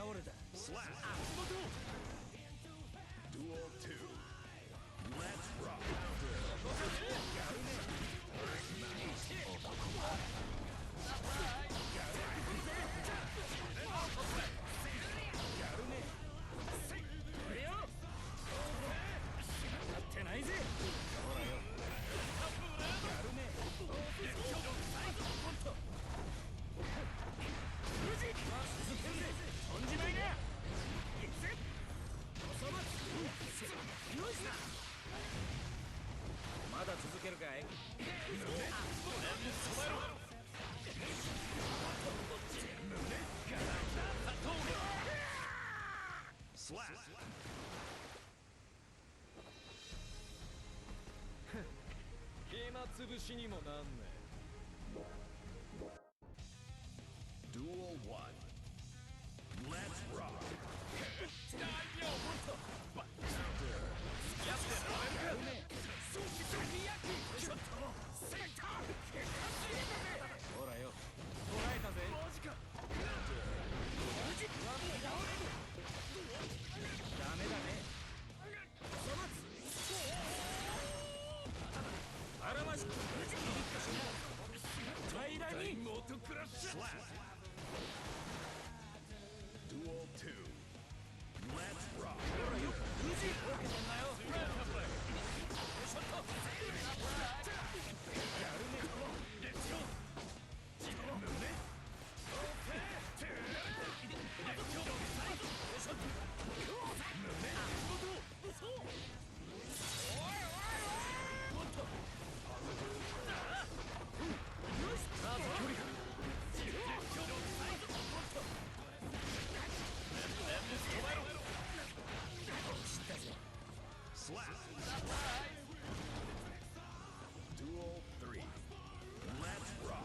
Slap. Duel 2. Let's rock. Slap. 暇つぶしにもなんねえ。 Duel 1. Let's rock. Slap. Duel 2. Let's rock. Slap. Duel 3. Let's rock.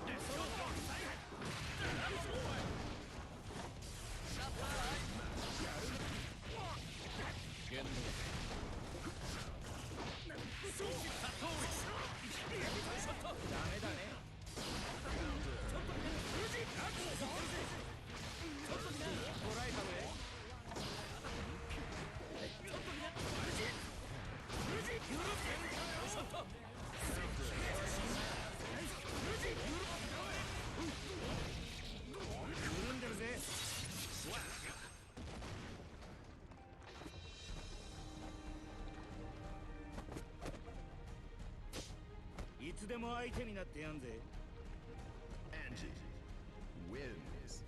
Angie wins.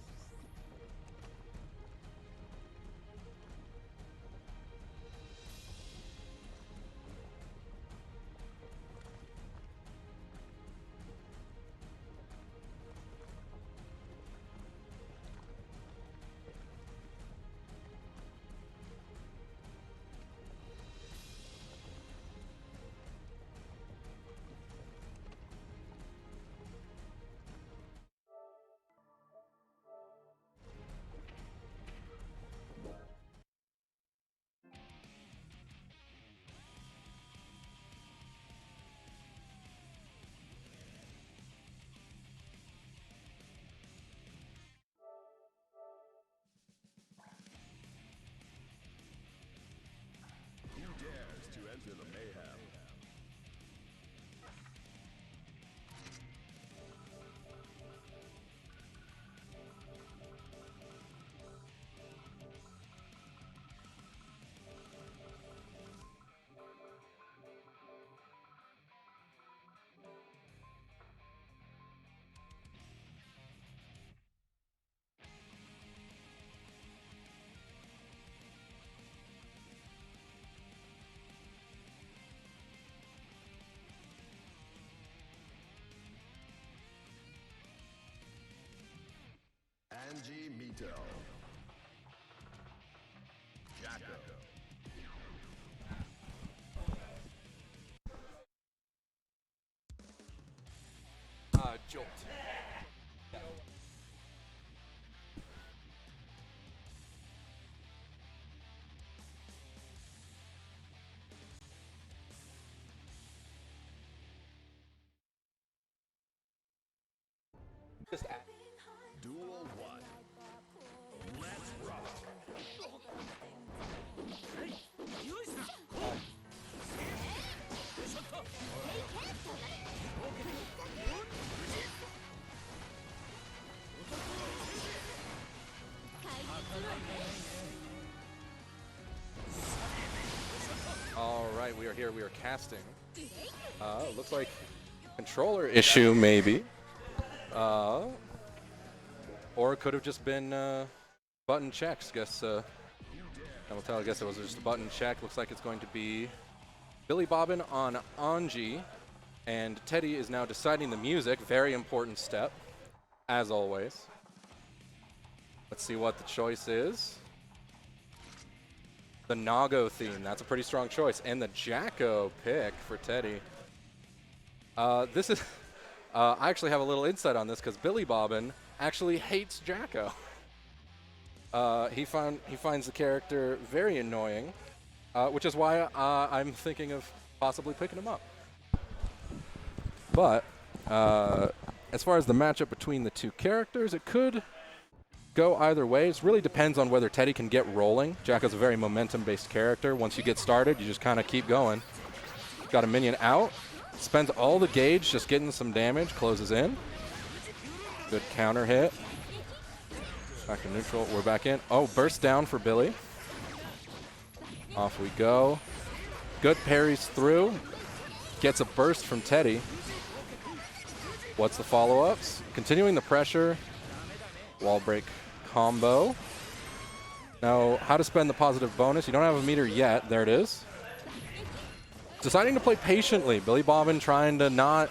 Who dares to enter the mayhem? Angie Mito. Jacko. Jolt. Just add. Duel 1. Let's rock. All right, we are here. We are casting. Looks like controller issue, maybe. Or it could have just been button checks. Guess I will tell. I guess it was just a button check. Looks like it's going to be BillyBob'N on Anji, and Teddy is now deciding the music. Very important step, as always. Let's see what the choice is. The Nago theme. That's a pretty strong choice, and the Jacko pick for Teddy. This is. I actually have a little insight on this because BillyBob'N actually hates Jacko. He finds the character very annoying, which is why I'm thinking of possibly picking him up. But as far as the matchup between the two characters, it could go either way. It really depends on whether Teddy can get rolling. Jacko's a very momentum-based character. Once you get started, you just kind of keep going. Got a minion out. Spends all the gauge just getting some damage. Closes in. Good counter hit. Back to neutral. We're back in. Oh, burst down for Billy. Off we go. Good parries through. Gets a burst from Teddy. What's the follow-ups? Continuing the pressure. Wall break combo. Now, how to spend the positive bonus. You don't have a meter yet. There it is. Deciding to play patiently. BillyBob'N trying to not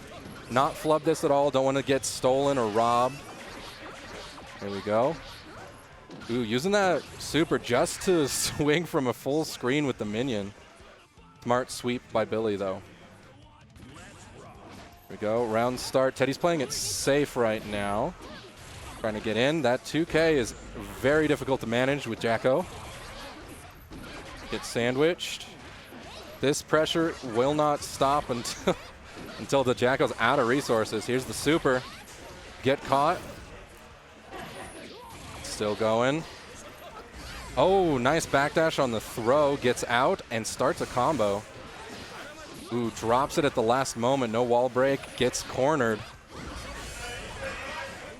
flub this at all. Don't want to get stolen or robbed. There we go. Ooh, using that super just to swing from a full screen with the minion. Smart sweep by Billy, though. Here we go. Round start. Teddy's playing it safe right now. Trying to get in. That 2K is very difficult to manage with Jacko. Gets sandwiched. This pressure will not stop until the Jacko's out of resources. Here's the super. Get caught. Still going. Oh, nice backdash on the throw. Gets out and starts a combo. Ooh, drops it at the last moment. No wall break. Gets cornered.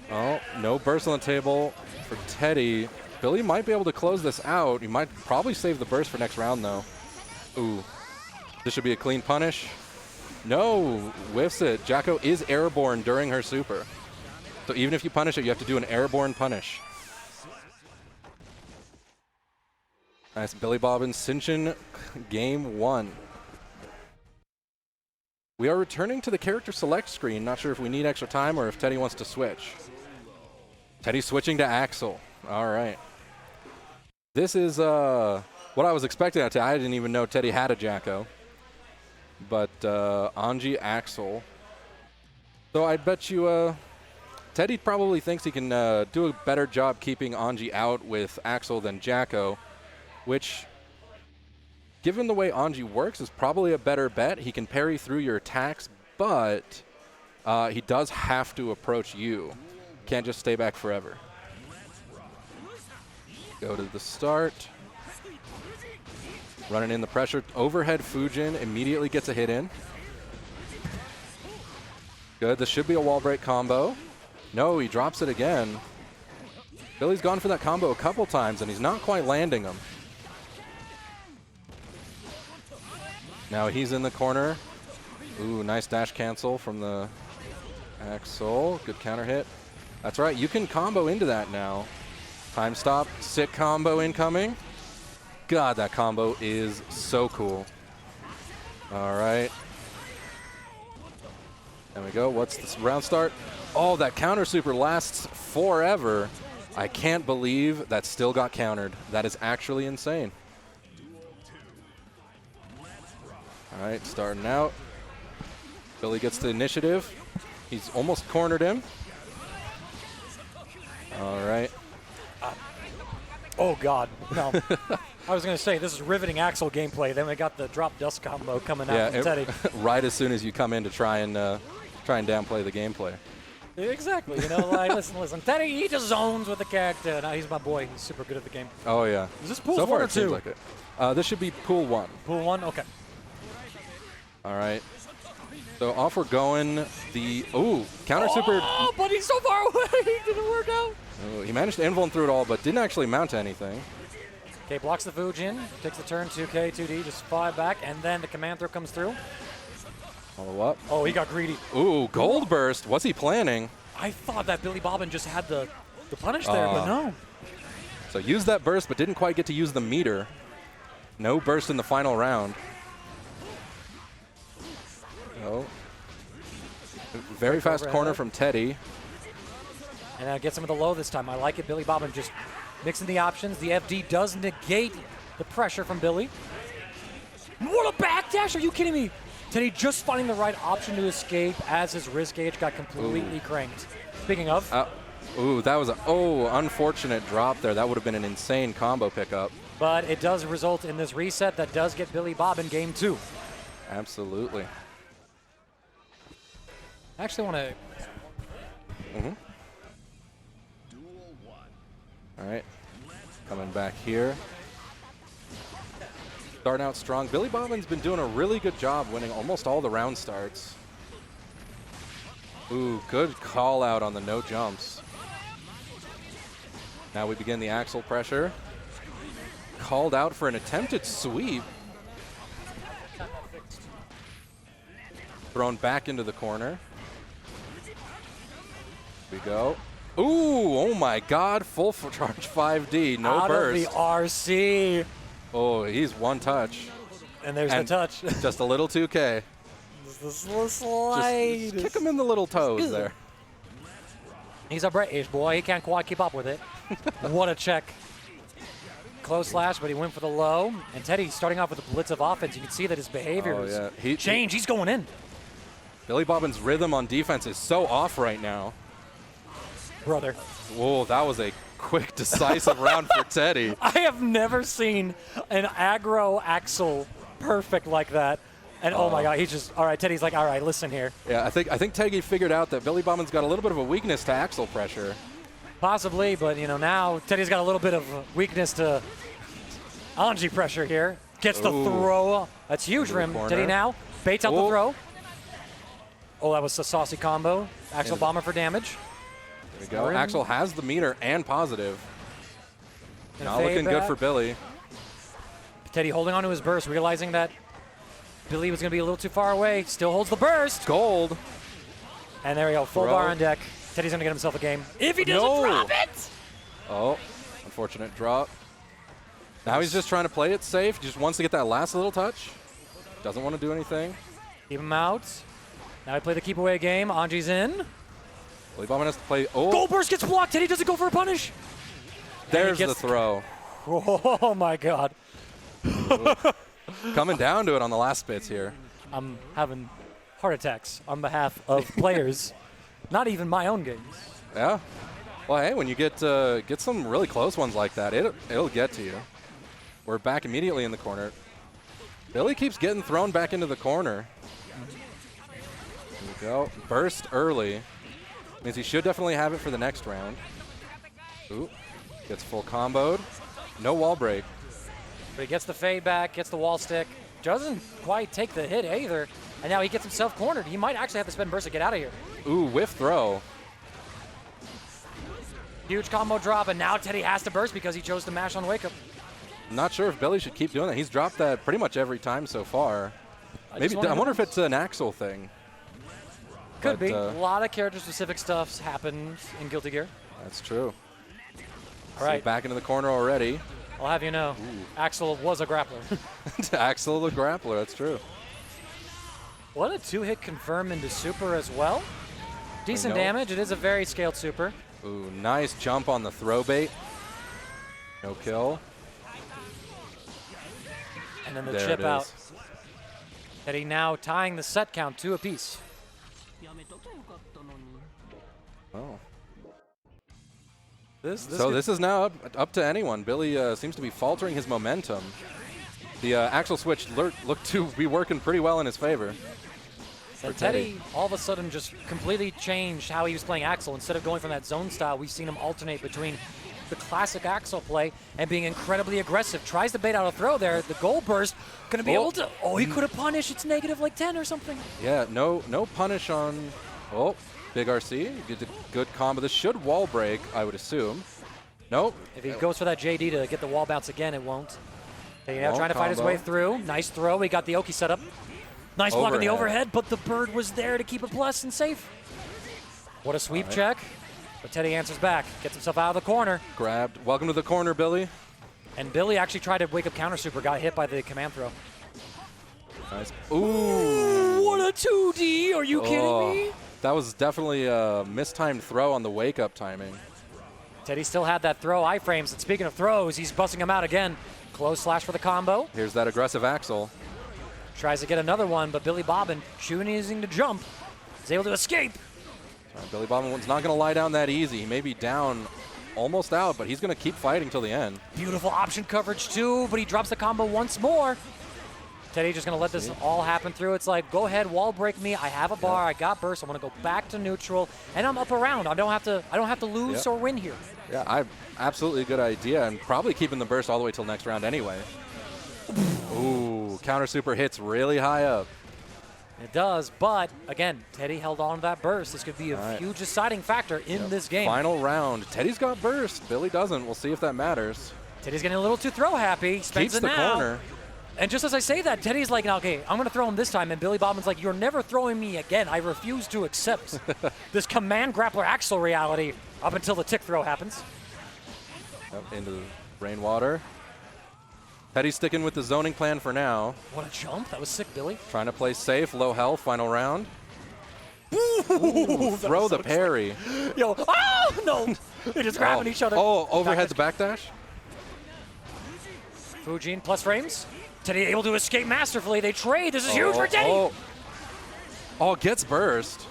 Oh, no burst on the table for Teddy. Billy might be able to close this out. He might probably save the burst for next round, though. Ooh. This should be a clean punish. No, whiffs it. Jacko is airborne during her super. So even if you punish it, you have to do an airborne punish. Nice BillyBob'N Cinchin game 1. We are returning to the character select screen. Not sure if we need extra time or if Teddy wants to switch. Teddy's switching to Axel. All right. This is what I was expecting. I didn't even know Teddy had a Jacko. But Anji Axel. So I bet you Teddy probably thinks he can do a better job keeping Anji out with Axel than Jacko, which, given the way Anji works, is probably a better bet. He can parry through your attacks, but he does have to approach you. Can't just stay back forever. Go to the start. Running in the pressure. Overhead Fujin immediately gets a hit in. Good. This should be a wall break combo. No, he drops it again. Billy's gone for that combo a couple times, and he's not quite landing them. Now he's in the corner. Ooh, nice dash cancel from the Axel. Good counter hit. That's right. You can combo into that now. Time stop. Sick combo incoming. God, that combo is so cool. All right. There we go. What's this round start? Oh, that counter super lasts forever. I can't believe that still got countered. That is actually insane. All right, starting out. Billy gets the initiative. He's almost cornered him. All right. Oh, God. No. I was going to say, this is riveting Axel gameplay. Then we got the drop dust combo coming out from Teddy. Right as soon as you come in to try and downplay the gameplay. Exactly. You know, like, listen. Teddy, he just zones with the character. Now he's my boy. He's super good at the game. Oh, yeah. Is this pool so 1 far or it seems 2? like it. This should be pool 1. Pool 1? Okay. All right. So off we're going. The counter super. Oh, but he's so far away. It didn't work out. Oh, he managed to invuln through it all, but didn't actually mount to anything. Okay, blocks the Fujin, takes the turn, 2K, 2D, just 5 back, and then the command throw comes through. Follow up. Oh, he got greedy. Ooh, gold burst. What's he planning? I thought that BillyBob'N just had the punish there, but no. So used that burst, but didn't quite get to use the meter. No burst in the final round. Oh. Very fast corner from Teddy. And gets him with the low this time. I like it. BillyBob'N just mixing the options. The FD does negate the pressure from Billy. What a backdash! Are you kidding me? Teddy just finding the right option to escape as his Rize gauge got completely cranked. Speaking of. Ooh, that was unfortunate drop there. That would have been an insane combo pickup. But it does result in this reset that does get BillyBob'N game 2. Absolutely. I actually want to. All right, coming back here. Starting out strong. BillyBob'N's been doing a really good job winning almost all the round starts. Ooh, good call out on the no jumps. Now we begin the Axel pressure. Called out for an attempted sweep. Thrown back into the corner. Here we go. Ooh, oh my God, full charge 5D, no Out burst. of the RC. Oh, he's one touch. And there's the touch. Just a little 2K. This little slide. Just kick him in the little toes there. He's a British boy. He can't quite keep up with it. What a check. Close slash, but he went for the low. And Teddy starting off with a blitz of offense. You can see that his behavior is changed. He's going in. BillyBob'N's rhythm on defense is so off right now. Brother. Whoa, that was a quick, decisive round for Teddy. I have never seen an aggro Axel perfect like that. And oh my God, he's just, all right, Teddy's like, all right, listen here. Yeah, I think Teddy figured out that BillyBob'N's got a little bit of a weakness to Axel pressure. Possibly, but you know, now Teddy's got a little bit of weakness to Anji pressure here. Gets the throw. That's huge rim. Teddy now baits out the throw. Oh, that was a saucy combo. Axel bomber for damage. There we go. Axel has the meter and positive. Not looking good for Billy. Teddy holding on to his burst, realizing that Billy was going to be a little too far away. Still holds the burst. Gold. And there we go. Full bar on deck. Teddy's going to get himself a game. If he doesn't drop it! Oh, unfortunate drop. Now he's just trying to play it safe. Just wants to get that last little touch. Doesn't want to do anything. Keep him out. Now we play the keep away game. Anji's in. BillyBob'N has to play. Oh, Gold burst gets blocked. Teddy doesn't go for a punish. There's the throw. Oh my God. Coming down to it on the last bits here. I'm having heart attacks on behalf of players, not even my own games. Yeah. Well, hey, when you get some really close ones like that, it'll get to you. We're back immediately in the corner. Billy keeps getting thrown back into the corner. There we go. Burst early. Means he should definitely have it for the next round. Ooh. Gets full comboed. No wall break. But he gets the fade back, gets the wall stick. Doesn't quite take the hit either. And now he gets himself cornered. He might actually have to spend burst to get out of here. Ooh, whiff throw. Huge combo drop, and now Teddy has to burst because he chose to mash on wake up. Not sure if Billy should keep doing that. He's dropped that pretty much every time so far. I wonder if it's an Axel thing. Could be. A lot of character-specific stuff happens in Guilty Gear. That's true. All right. Back into the corner already. I'll have you know, Axel was a grappler. Axel the grappler, that's true. What a two-hit confirm into super as well. Decent damage. It is a very scaled super. Ooh, nice jump on the throw bait. No kill. And then the chip out. Teddy now tying the set count 2 apiece. Oh. This is now up to anyone. Billy seems to be faltering his momentum. The Axel switch looked to be working pretty well in his favor. And Teddy all of a sudden just completely changed how he was playing Axel. Instead of going from that zone style, we've seen him alternate between the classic Axel play and being incredibly aggressive. Tries to bait out a throw there. The goal burst. Going to be able to... Oh, he could have punished. It's negative like 10 or something. Yeah, no punish on... Oh, big RC. Did a good combo. This should wall break, I would assume. Nope. If he goes for that JD to get the wall bounce again, it won't. Teddy now Won't trying to fight his combo. way through. Nice throw. He got the Oki set up. Nice block on the Overhead. overhead, but the bird was there to keep it plus and safe. What a sweep check. But Teddy answers back. Gets himself out of the corner. Grabbed. Welcome to the corner, Billy. And Billy actually tried to wake up counter super. Got hit by the command throw. Nice. Ooh. What a 2D. Are you kidding me? That was definitely a mistimed throw on the wake-up timing. Teddy still had that throw iframes. And speaking of throws, he's busting him out again. Close slash for the combo. Here's that aggressive Axel. Tries to get another one, but BillyBob'N choosing to jump. Is able to escape. BillyBob'N's not going to lie down that easy. He may be down almost out, but he's going to keep fighting till the end. Beautiful option coverage too, but he drops the combo once more. Teddy just going to let this all happen through. It's like, go ahead, wall break me. I have a bar. I got burst. I want to go back to neutral, and I'm up around. I don't have to lose or win here. Yeah, absolutely a good idea, and probably keeping the burst all the way till next round anyway. Ooh, counter super hits really high up. It does, but again, Teddy held on to that burst. This could be a huge deciding factor in this game. Final round. Teddy's got burst. Billy doesn't. We'll see if that matters. Teddy's getting a little too throw happy. Spends Keeps it the now. corner. And just as I say that, Teddy's like, okay, I'm going to throw him this time. And BillyBob'N's like, you're never throwing me again. I refuse to accept this command grappler Axel reality up until the tick throw happens. Into the rainwater. Teddy's sticking with the zoning plan for now. What a jump. That was sick, Billy. Trying to play safe, low health, final round. Ooh, Throw the parry. Yo, oh, no. They're just grabbing each other. Oh, overhead's backdash. Fujin plus frames. Teddy able to escape masterfully. They trade. This is huge for Teddy. Oh, gets burst.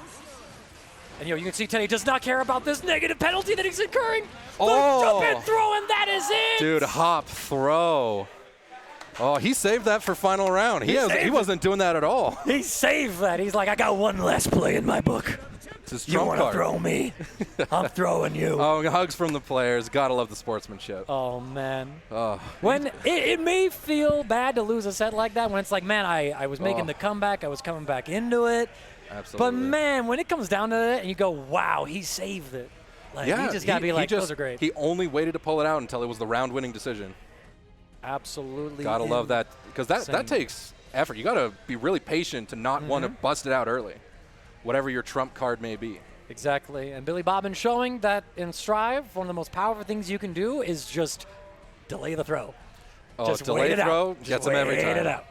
And you can see Teddy does not care about this negative penalty that he's incurring. Oh. The jump and throw, and that is it. Dude, hop throw. Oh, he saved that for final round. He wasn't doing that at all. He saved that. He's like, I got one last play in my book. It's his You trump want to card. throw me? I'm throwing you. Oh, hugs from the players. Gotta love the sportsmanship. Oh, man. Oh. When it may feel bad to lose a set like that, when it's like, man, I was making the comeback. I was coming back into it. Absolutely. But, man, when it comes down to it and you go, wow, he saved it. Like, you just got to be like, those are great. He only waited to pull it out until it was the round-winning decision. Absolutely. Gotta love that, because that takes effort. You gotta be really patient to not want to bust it out early, whatever your trump card may be. Exactly. And BillyBob'N showing that in Strive, one of the most powerful things you can do is just delay the throw. Oh, just delay wait it throw out. gets them every Wait time. it out.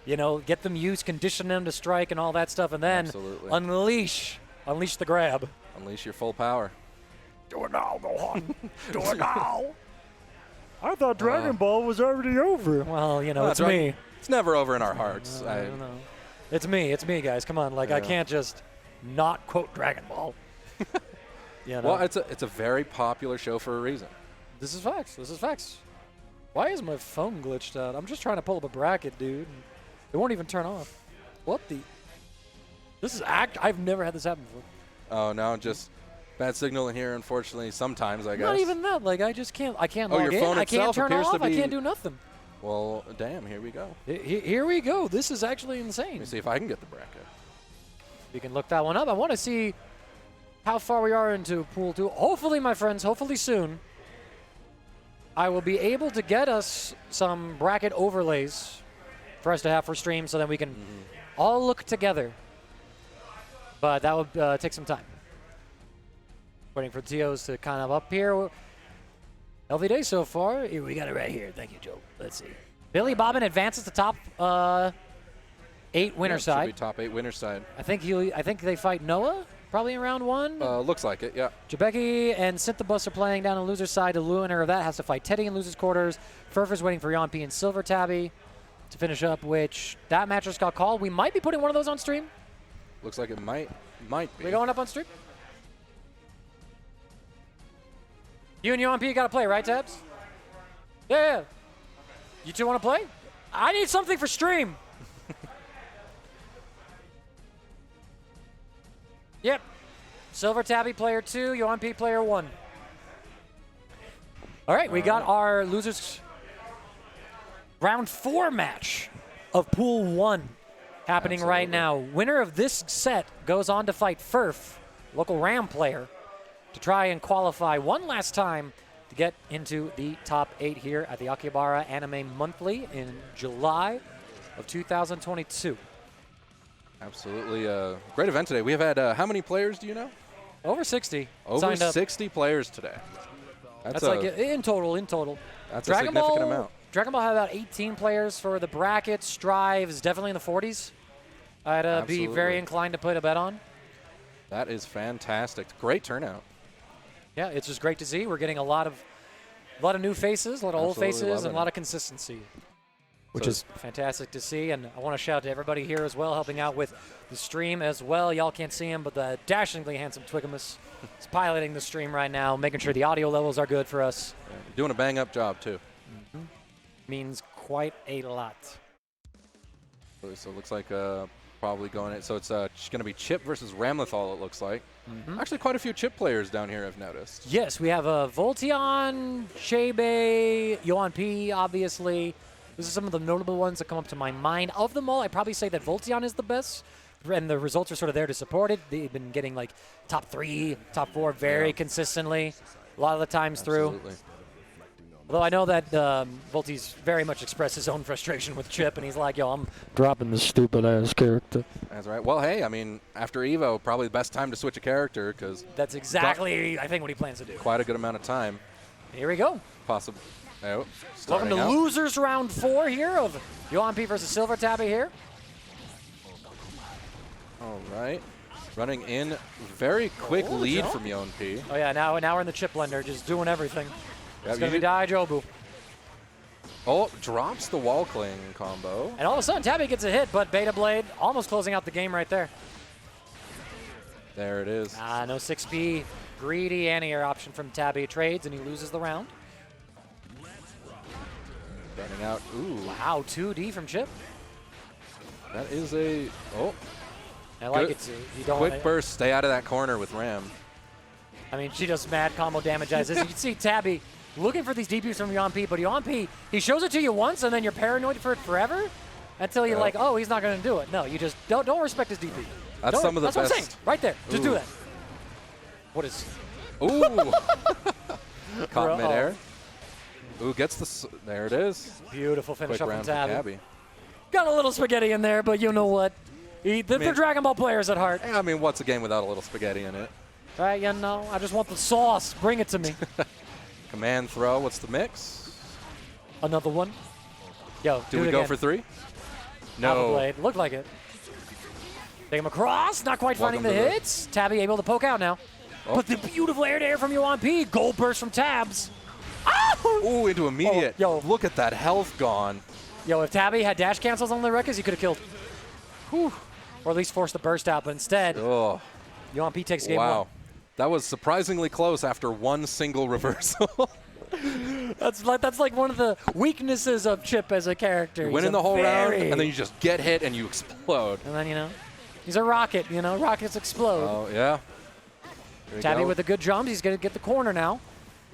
You know, get them used, condition them to strike and all that stuff, and then Absolutely. unleash the grab. Unleash your full power. Do it now, Gohan. Do it now. I thought Dragon Ball was already over. Well, you know, it's me. It's never over in our hearts. I don't know. It's me, guys. Come on, like I can't just not quote Dragon Ball. You know? Well, it's a very popular show for a reason. This is facts. This is facts. Why is my phone glitched out? I'm just trying to pull up a bracket, dude. It won't even turn off. What the? This is I've never had this happen before. Oh, no, just bad signal in here, unfortunately, sometimes, I guess. Not even that. Like, I just can't. I can't Oh, log your in. phone I can't itself turn appears to off. I be- can't do nothing. Well, damn, here we go. Here we go. This is actually insane. Let me see if I can get the bracket. We can look that one up. I want to see how far we are into Pool 2. Hopefully, my friends, hopefully soon, I will be able to get us some bracket overlays for us to have for stream so that we can all look together. But that would take some time. Waiting for TOs to kind of up here. Healthy day so far. Here, we got it right here. Thank you, Joe. Let's see. BillyBob'N advances to top 8 winner Yeah, side. Should be top 8 winner side. I think they fight Noah probably in round 1. Looks like it, yeah. Jabeki and Synthebus are playing down on loser's side. The winner of that has to fight Teddy in loser's quarters. FERF is waiting for Yoanp and SilverTabby to finish up, which that match just got called. We might be putting one of those on stream. Looks like it might be. We going up on stream? You and Yoanp got to play, right, Tabs? Yeah. You two want to play? I need something for stream. Yep. SilverTabby player 2, Yoanp player 1. All right, we got our losers round 4 match of Pool 1 happening right now. Winner of this set goes on to fight FERF, local Ram player, to try and qualify one last time to get into the top 8 here at the Akihabara Anime Monthly in July of 2022. Absolutely a great event today. We have had, how many players do you know? Over 60. Over signed up. 60 players today. That's like in total. That's a significant amount. Dragon Ball had about 18 players for the bracket. Strive is definitely in the 40s. I'd be very inclined to put a bet on. That is fantastic. Great turnout. Yeah, it's just great to see. We're getting a lot of new faces, a lot of old faces, and a lot of consistency, which is fantastic to see. And I want to shout out to everybody here as well, helping out with the stream as well. Y'all can't see him, but the dashingly handsome Twigamus is piloting the stream right now, making sure the audio levels are good for us. Yeah, doing a bang-up job, too. Means quite a lot. So it looks like probably going it. So it's going to be Chip versus Ramlethal, it looks like. Actually, quite a few Chip players down here, I've noticed. Yes, we have Voltiyon, Chaybae, Yoanp, obviously. These are some of the notable ones that come up to my mind. Of them all, I'd probably say that Voltiyon is the best, and the results are sort of there to support it. They've been getting like top 3, top 4 very consistently, a lot of the times through. Although I know that Volti's very much expressed his own frustration with Chip, and he's like, yo, I'm dropping this stupid-ass character. That's right. Well, hey, I mean, after EVO, probably the best time to switch a character, because... That's exactly, I think, what he plans to do. Quite a good amount of time. Here we go. Possible. Oh, welcome to losers round 4 here of Yoanp versus SilverTabby here. All right. Running in, very quick lead from Yoanp. Oh, yeah, now we're in the chip blender, just doing everything. It's going to be Daijobu. Oh, drops the wall cling combo. And all of a sudden, Tabby gets a hit, but Beta Blade almost closing out the game right there. There it is. No 6P. Greedy anti-air option from Tabby trades, and he loses the round. Running out. Ooh. Wow, 2D from Chip. That is a... Oh. I like it, too. You don't Quick burst. Stay out of that corner with Ram. I mean, she does mad combo damage as is. You can see Tabby looking for these DPs from Yoanp, but Yoanp, he shows it to you once, and then you're paranoid for it forever until you're like, oh, he's not going to do it. No, you just don't respect his DP. That's some of the best. That's what I'm saying. Right there. Just do that. What is... Ooh. Caught midair. Ooh, gets the... There it is. Beautiful finish Quick up round from for Tabby. Got a little spaghetti in there, but you know what? They're Dragon Ball players at heart. I mean, what's a game without a little spaghetti in it? Right, you know, I just want the sauce. Bring it to me. Command throw. What's the mix? Another one. Yo, do we go for 3? No. Alpha Blade. Looked like it. Take him across. Not quite finding the hits. Tabby able to poke out now. Oh. But the beautiful air-to-air from Yoanp. Gold burst from Tabs. Oh! Ooh, into immediate. Oh, yo. Look at that health gone. Yo, if Tabby had dash cancels on the records, he could have killed. Whew. Or at least forced the burst out, but instead, Yoanp takes game 1. Wow. That was surprisingly close after one single reversal. That's like one of the weaknesses of Chip as a character. You win in the whole round, and then you just get hit and you explode. And then, you know, he's a rocket, you know, rockets explode. Oh, yeah. Tabby with the good jumps. He's going to get the corner now.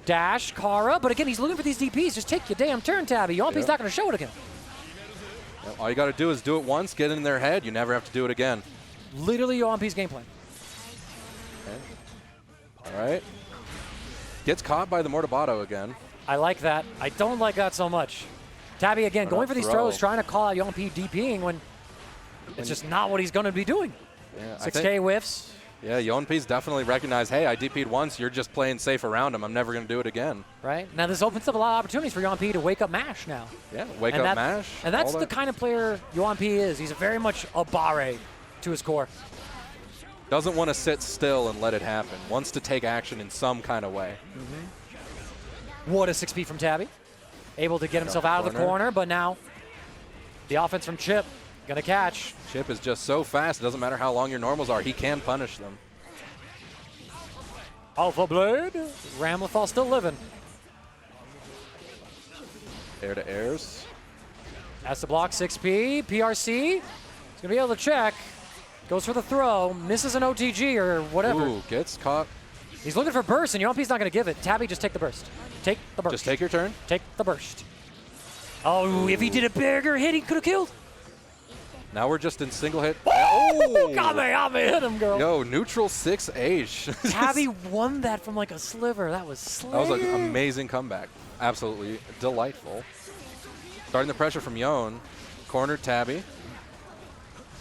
Dash, Kara, but again, he's looking for these DPs. Just take your damn turn, Tabby. Yoanp's not going to show it again. Yep. All you got to do is do it once, get in their head. You never have to do it again. Literally Yoanp's game plan. Okay. All right. Gets caught by the Mortabato again. I like that. I don't like that so much. Tabby, again, going for these throws, trying to call out Yoanp DPing when it's just not what he's going to be doing. Yeah, 6K whiffs. Yeah, Yoanp's definitely recognized, hey, I DP'd once, you're just playing safe around him. I'm never going to do it again. Right. Now this opens up a lot of opportunities for Yoanp to wake up MASH now. Yeah, wake up MASH. And that's the kind of player Yoanp is. He's very much a Bare to his core. Doesn't want to sit still and let it happen. Wants to take action in some kind of way. What a 6P from Tabby. Able to get himself out of the corner, but now the offense from Chip. Gonna catch. Chip is just so fast, it doesn't matter how long your normals are, he can punish them. Alpha Blade. Ramlethal still living. Air to airs. Has to block 6P. PRC. He's gonna be able to check. Goes for the throw. Misses an OTG or whatever. Ooh, gets caught. He's looking for burst, and Yoanp's not gonna give it. Tabby, just take the burst. Take the burst. Just take your turn. Take the burst. Oh, if he did a bigger hit, he could have killed. Now we're just in single hit. Oh! Kamehameha hit him, girl. Yo, neutral 6H. Tabby won that from like a sliver. That was slick. That was like an amazing comeback. Absolutely delightful. Starting the pressure from Yoan. Corner Tabby.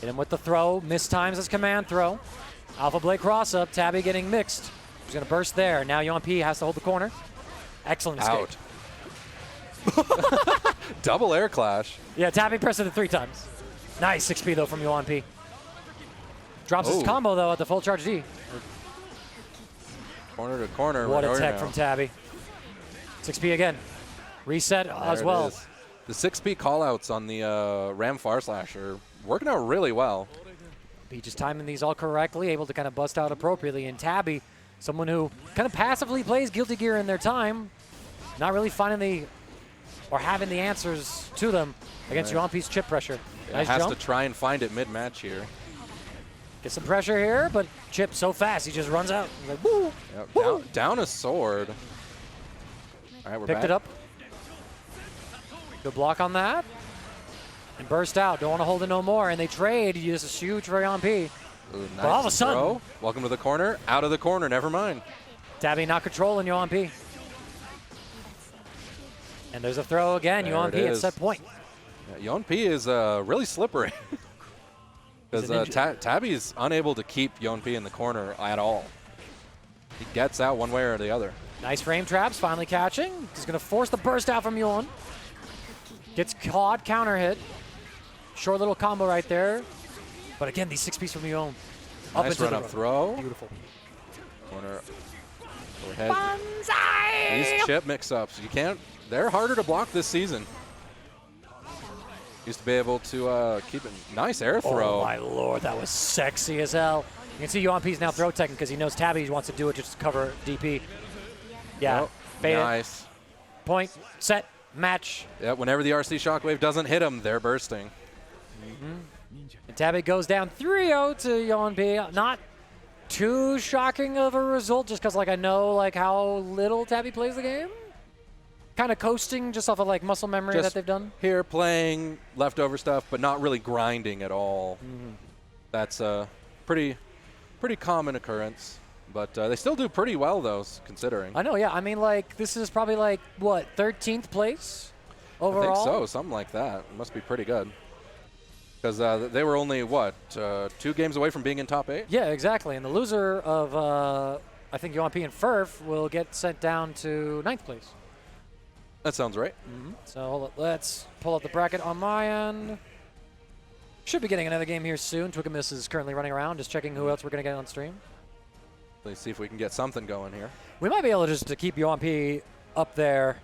Hit him with the throw. Missed times his command throw. Alpha Blade cross up. Tabby getting mixed. He's going to burst there. Now Yoanp has to hold the corner. Excellent escape. Out. Double air clash. Yeah, Tabby pressed it 3 times. Nice 6P though from Yoanp. Drops his combo though at the full charge D. Corner to corner. What a tech from Tabby. 6P again. Reset as well. The 6P callouts on the Ram Far Slash are working out really well. He just timing these all correctly, able to kind of bust out appropriately. And Tabby, someone who kind of passively plays Guilty Gear in their time, not really finding the or having the answers to them against Yoanp's chip pressure. Nice has jump. to try and find it mid-match here. Get some pressure here, but Chip so fast, he just runs out. Like, woo, Yep, woo. down a sword. All right, we're Picked back. it up. Good block on that. And burst out. Don't want to hold it no more. And they trade. Use a huge for Yoanp. Ooh, But all of a nice sudden, throw. Welcome to the corner. Out of the corner. Never mind. Tabby not controlling Yoanp. And there's a throw again. There Yoanp it at is. set point. Yeah, Yoanp is really slippery. Because Tabby's unable to keep Yoanp in the corner at all. He gets out one way or the other. Nice frame traps, finally catching. He's going to force the burst out from Yoan. Gets caught, counter hit. Short little combo right there. But again, these 6Ps from Yoan. Up Nice into run the up road. throw. Beautiful. Corner overhead. Banzai! These chip mix-ups, you can't. They're harder to block this season. Used to be able to keep it. Nice air throw. Oh my lord, that was sexy as hell. You can see Yoanp's now throw teching because he knows Tabby wants to do it just to cover DP. Yeah, Nope. fade it. Nice. Point, set, match. Yeah, whenever the RC Shockwave doesn't hit them, they're bursting. And Tabby goes down 3-0 to Yoanp. Not too shocking of a result just because like I know like how little Tabby plays the game. Kind of coasting just off of like muscle memory Just that they've done. Here playing leftover stuff, but not really grinding at all. That's a pretty common occurrence. But they still do pretty well, though, considering. I know, yeah. I mean, like, this is probably like, what, 13th place overall? I think so, something like that. It must be pretty good. Because they were only, what, 2 games away from being in top 8? Yeah, exactly. And the loser of, I think, Yoanp and FERF will get sent down to 9th place. That sounds right. So hold up, let's pull up the bracket on my end. Should be getting another game here soon. Twickamus is currently running around, just checking who else we're going to get on stream. Let's see if we can get something going here. We might be able just to keep Yoanp up there.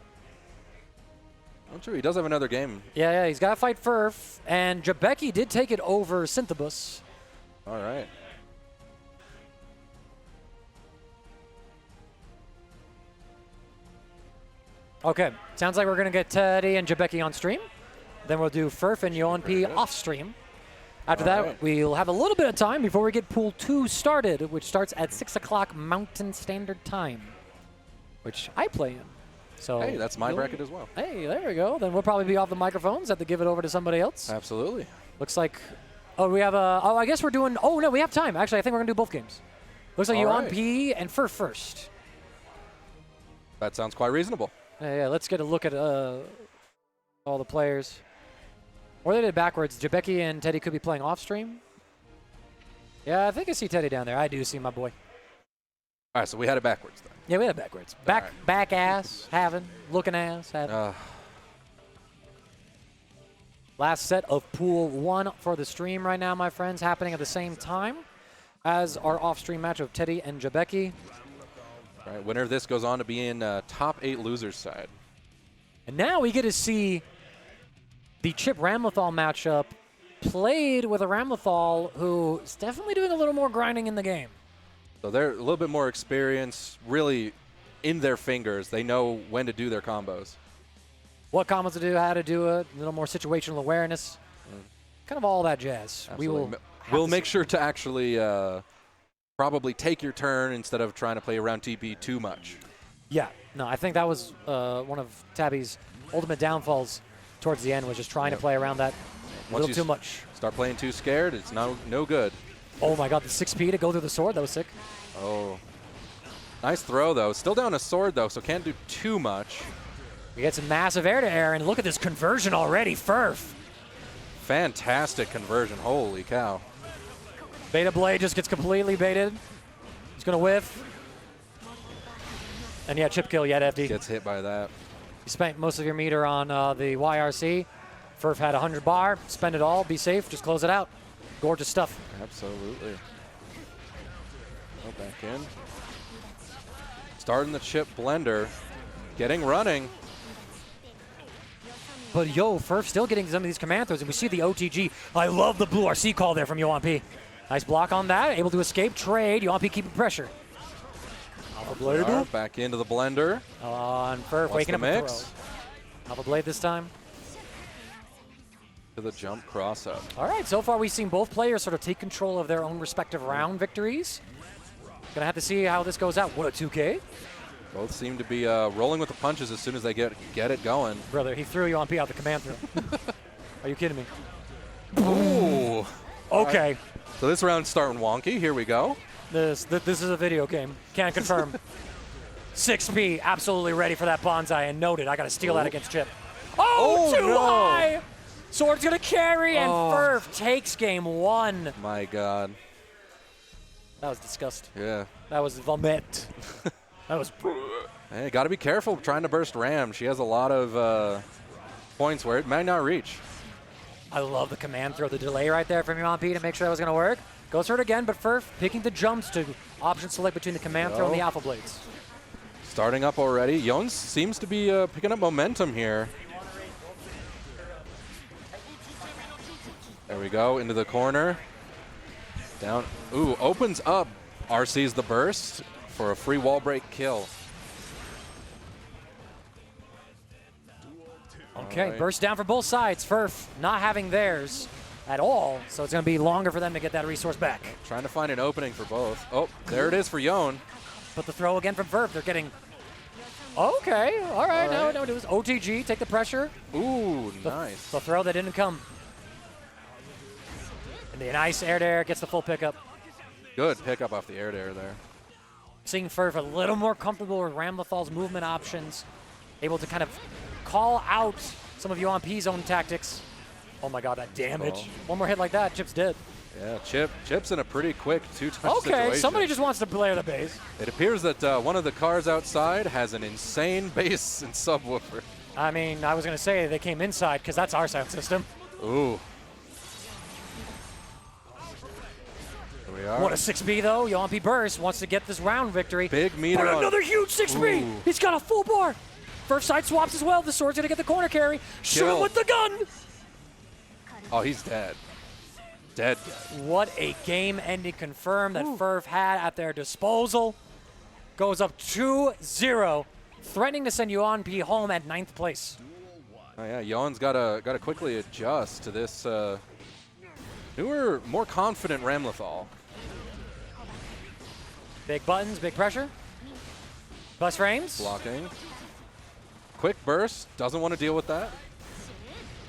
I'm sure he does have another game. Yeah, he's got to fight FERF. And Chaybae did take it over Synthibus. All right. Okay, sounds like we're going to get Teddy and Chaybae on stream. Then we'll do FERF and Yoanp off stream. After that, right. we'll have a little bit of time before we get Pool 2 started, which starts at 6 o'clock Mountain Standard Time, which I play in. So Hey, that's my bracket as well. Hey, there we go. Then we'll probably be off the microphones, have to give it over to somebody else. Absolutely. Looks like, oh, we have a, oh, I guess we're doing, oh, no, we have time. Actually, I think we're going to do both games. Looks like All Yoanp right. and FERF first. That sounds quite reasonable. Yeah, let's get a look at all the players. Or they did it backwards. Chaybae and Teddy could be playing off stream. Yeah, I think I see Teddy down there. I do see my boy. All right, so we had it backwards then. Yeah, we had it backwards. Back ass, having, looking ass, having. Last set of Pool 1 for the stream right now, my friends, happening at the same time as our off-stream match of Teddy and Chaybae. All right, winner of this goes on to be in top 8 losers side. And now we get to see the Chip Ramlethal matchup played with a Ramlethal who is definitely doing a little more grinding in the game. So they're a little bit more experienced, really in their fingers. They know when to do their combos. What combos to do, how to do it, a little more situational awareness, kind of all that jazz. Absolutely. We'll make sure to actually probably take your turn instead of trying to play around TP too much. Yeah, no, I think that was one of Tabby's ultimate downfalls towards the end, was just trying to play around that a little too much. Start playing too scared, it's no good. Oh my god, the 6P to go through the sword, that was sick. Oh. Nice throw, though. Still down a sword, though, so can't do too much. We get some massive air-to-air, and look at this conversion already, FERF. Fantastic conversion, holy cow. Beta Blade just gets completely baited. He's going to whiff. And yeah, chip kill yet, FD. Gets hit by that. You spent most of your meter on the YRC. FERF had 100 bar. Spend it all. Be safe. Just close it out. Gorgeous stuff. Absolutely. Go back in. Starting the chip blender. Getting running. But yo, FERF still getting some of these command throws, and we see the OTG. I love the blue RC call there from Yoanp. Nice block on that. Able to escape trade. Yoanp keeping pressure. Alpha Blade. Back into the blender. On FERF, waking up a throw. Alpha Blade this time. To the jump cross up. All right, so far we've seen both players sort of take control of their own respective round victories. Gonna have to see how this goes out. What a 2K. Both seem to be rolling with the punches as soon as they get it going. Brother, he threw Yoanp out the command throw. Are you kidding me? Ooh. Okay. Right. So this round's starting wonky. Here we go. This is a video game. Can't confirm. 6P, absolutely ready for that bonsai, and noted. I gotta steal that against Chip. Oh, too high! Sword's gonna carry, and FERF takes game 1. My God. That was disgust. Yeah. That was vomit. That was. Hey, gotta be careful trying to burst Ram. She has a lot of points where it might not reach. I love the command throw, the delay right there from Yoanp to make sure that was gonna work. Goes for it again, but FERF picking the jumps to option select between the command throw and the Alpha Blades. Starting up already. Yoanp seems to be picking up momentum here. There we go, into the corner. Down, ooh, opens up. RC's the burst for a free wall break kill. Okay, burst down for both sides. FERF not having theirs at all, so it's going to be longer for them to get that resource back. Trying to find an opening for both. Oh, there it is for Yoanp. But the throw again from FERF, they're getting... Okay, all right, no, it was OTG, take the pressure. Ooh, nice. The throw that didn't come. And the nice air-to-air gets the full pickup. Good pickup off the air-to-air there. Seeing FERF a little more comfortable with Ramlethal's movement options, able to kind of call out some of Yoanp's own tactics. Oh my God, that damage. One more hit like that, Chip's dead. Yeah, Chip's in a pretty quick two-touch situation. Okay, somebody just wants to play the base. It appears that one of the cars outside has an insane bass and subwoofer. I mean, I was going to say they came inside because that's our sound system. Ooh. Here we are. What a 6B though. Yoanp burst wants to get this round victory. Big meter. But another huge 6B. Ooh. He's got a full bar. First side swaps as well. The sword's going to get the corner carry. Shoot him with the gun. Oh, he's dead. Dead. What a game-ending confirm that FERF had at their disposal. Goes up 2-0, threatening to send Yoanp home at 9th place. Oh yeah, Yoanp's got to quickly adjust to this newer, more confident Ramlethal. Big buttons, big pressure. Bus frames. Blocking. Quick burst. Doesn't want to deal with that.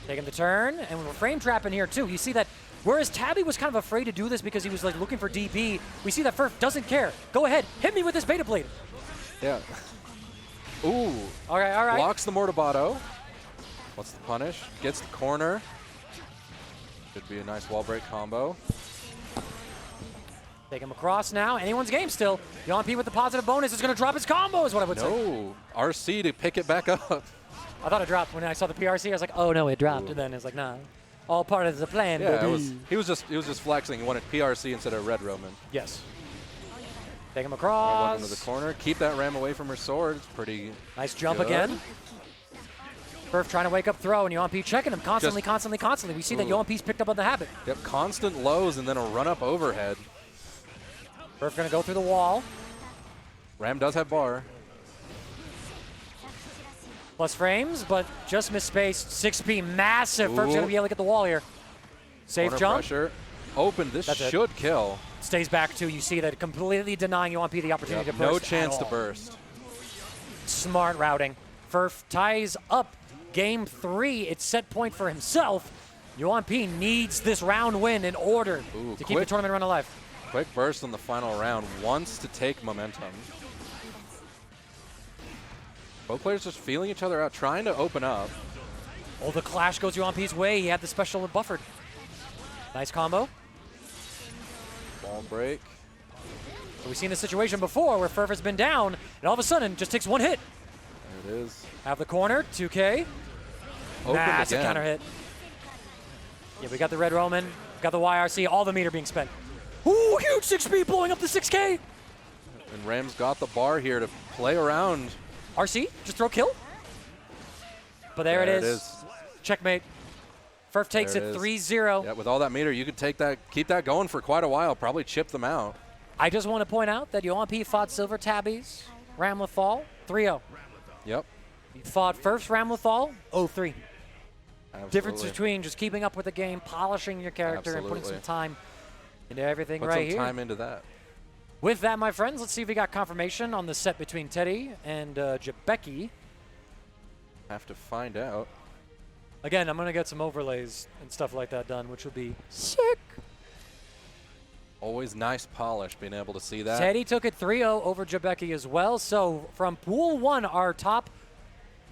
Taking the turn, and we're frame trapping here too. You see that. Whereas Tabby was kind of afraid to do this because he was like looking for DP, we see that FERF doesn't care. Go ahead, hit me with this beta blade. Yeah. Ooh. All right. Blocks the Mortabato. What's the punish? Gets the corner. Should be a nice wall break combo. Take him across now. Anyone's game still. Yoanp with the positive bonus is going to drop his combo is what I would say. No. RC to pick it back up. I thought it dropped when I saw the PRC. I was like, oh no, it dropped. And then it's like, nah. All part of the plan, yeah, baby. he was just flexing. He wanted PRC instead of Red Roman. Yes. Take him across. Into the corner. Keep that Ram away from her sword. It's pretty nice jump good. Again. FERF trying to wake up throw, and Yoanp checking him constantly. We see that Yoamp's picked up on the habit. Yep, constant lows and then a run-up overhead. FERF going to go through the wall. Ram does have bar. Plus frames, but just misspaced. 6P, massive. FERF's going to be able to get the wall here. Safe Corner jump. Pressure. Open. This should kill. Stays back too. You see that completely denying Yoanp the opportunity to burst. No chance to burst. Smart routing. FERF ties up game 3. It's set point for himself. Yoanp needs this round win in order to keep the tournament run alive. Quick burst in the final round, wants to take momentum. Both players just feeling each other out, trying to open up. Oh, the clash goes Yoanp's way. He had the special buffered. Nice combo. Ball break. So we've seen this situation before where FERF has been down, and all of a sudden just takes one hit. There it is. Have the corner, 2K. Opened That's again. a counter hit. Yeah, we got the Red Roman, got the YRC, all the meter being spent. Ooh, huge 6B blowing up the 6K. And Ram's got the bar here to play around. RC, just throw kill. But there it is. Checkmate. FERF takes it 3-0. Yeah, with all that meter, you could take that, keep that going for quite a while, probably chip them out. I just want to point out that Yoanp fought SilverTabby's Ramlethal 3-0. Yep. He fought first Ramlethal 0-3. Absolutely. Difference between just keeping up with the game, polishing your character, and putting some time into everything right here. Put some time into that. With that, my friends, let's see if we got confirmation on the set between Teddy and Chaybae. Have to find out. Again, I'm going to get some overlays and stuff like that done, which will be sick. Always nice polish, being able to see that. Teddy took it 3-0 over Chaybae as well. So from Pool 1, our top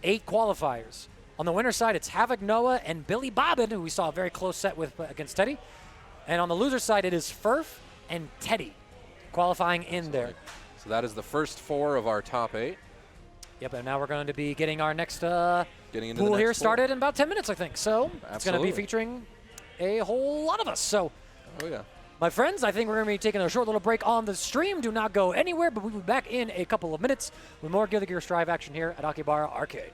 8 qualifiers. On the winner's side, it's Havoc Noah and BillyBob'N, who we saw a very close set with against Teddy. And on the loser side, it is FERF and Teddy qualifying in there. So that is the first 4 of our top 8. Yep, and now we're going to be getting our next Getting into pool the here next started in about 10 minutes, I think. So it's going to be Absolutely. featuring a whole lot of us. So, Oh, yeah. my friends, I think we're going to be taking a short little break on the stream. Do not go anywhere, but we'll be back in a couple of minutes with more Guilty Gear Strive action here at Akihabara Arcade.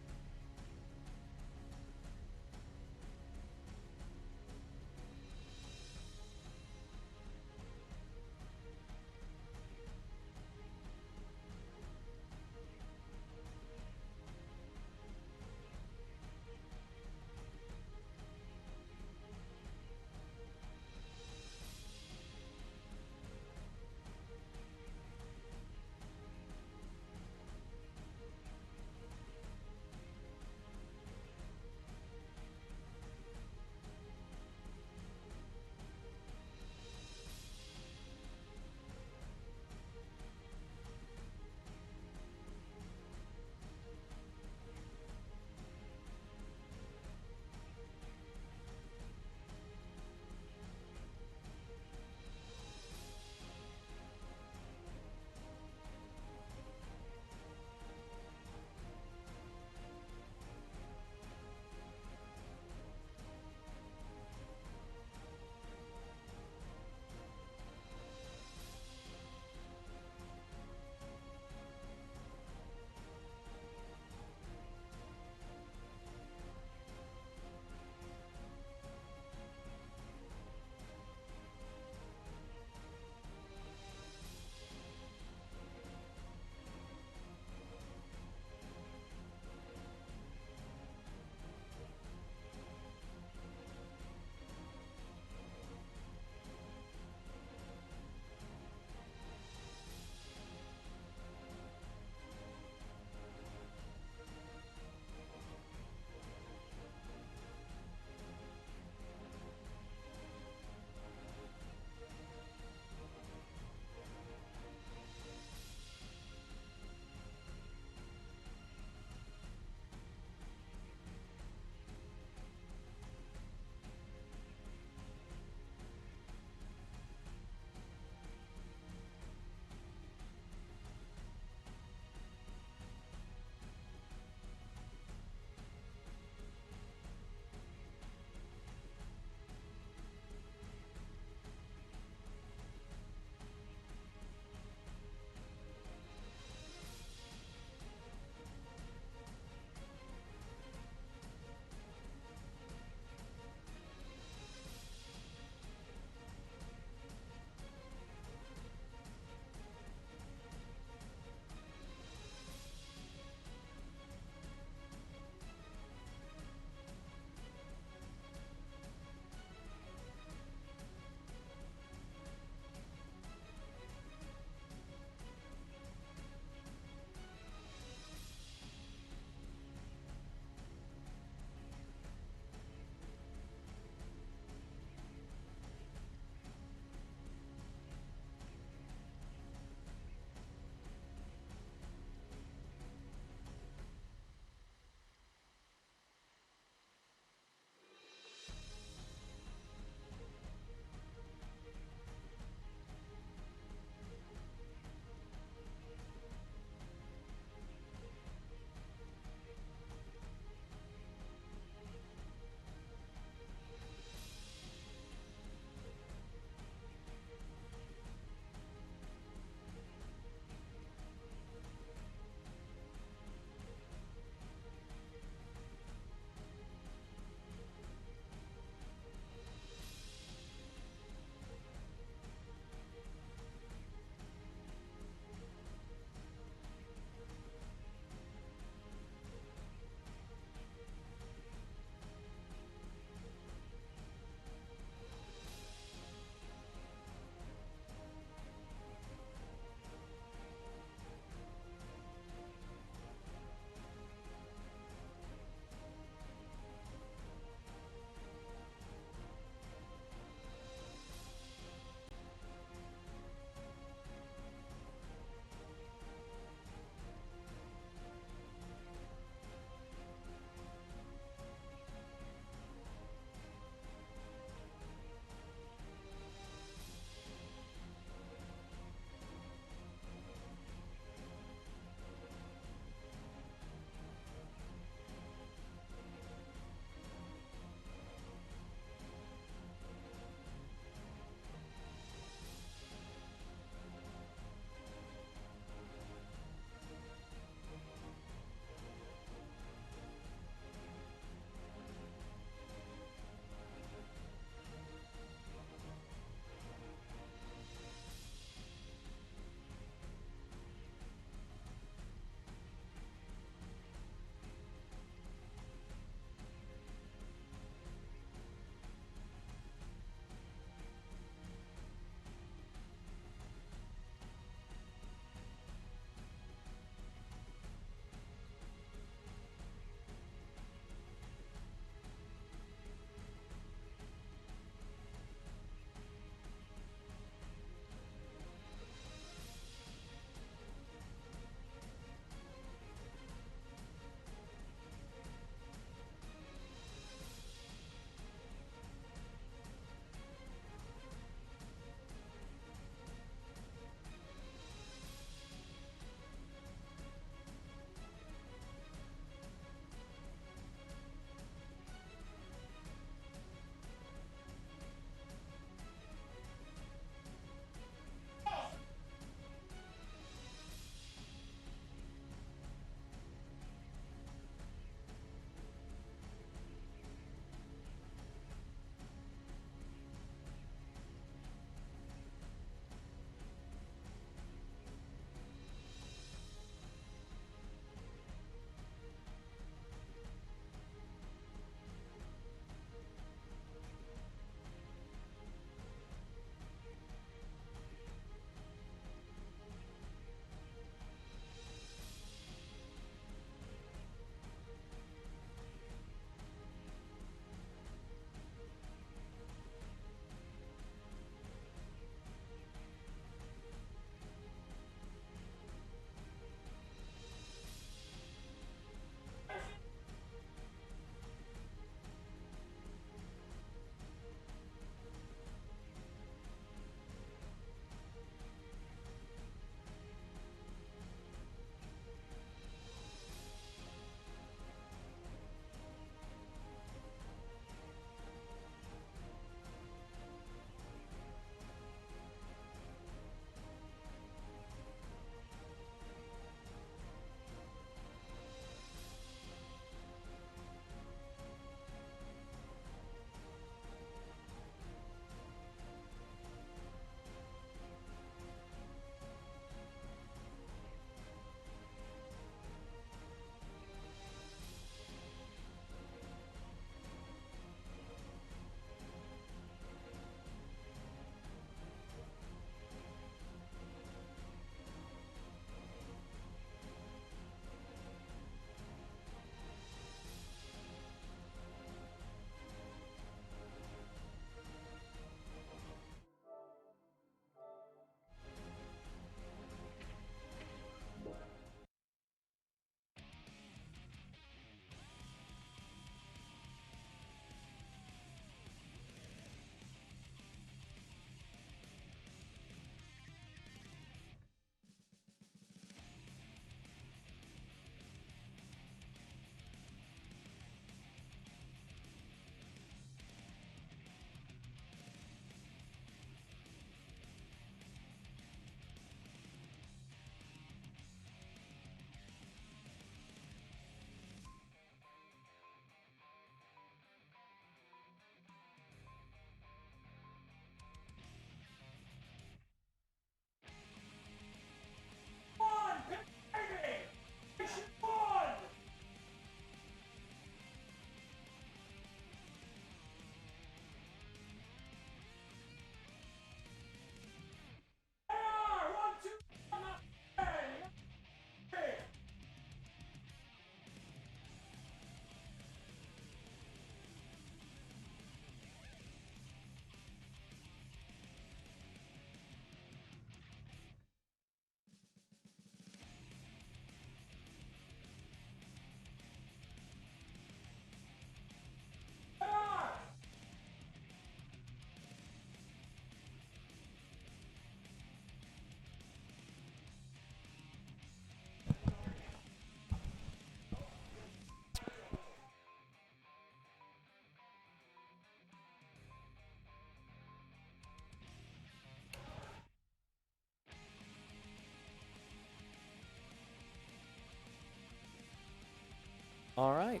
All right.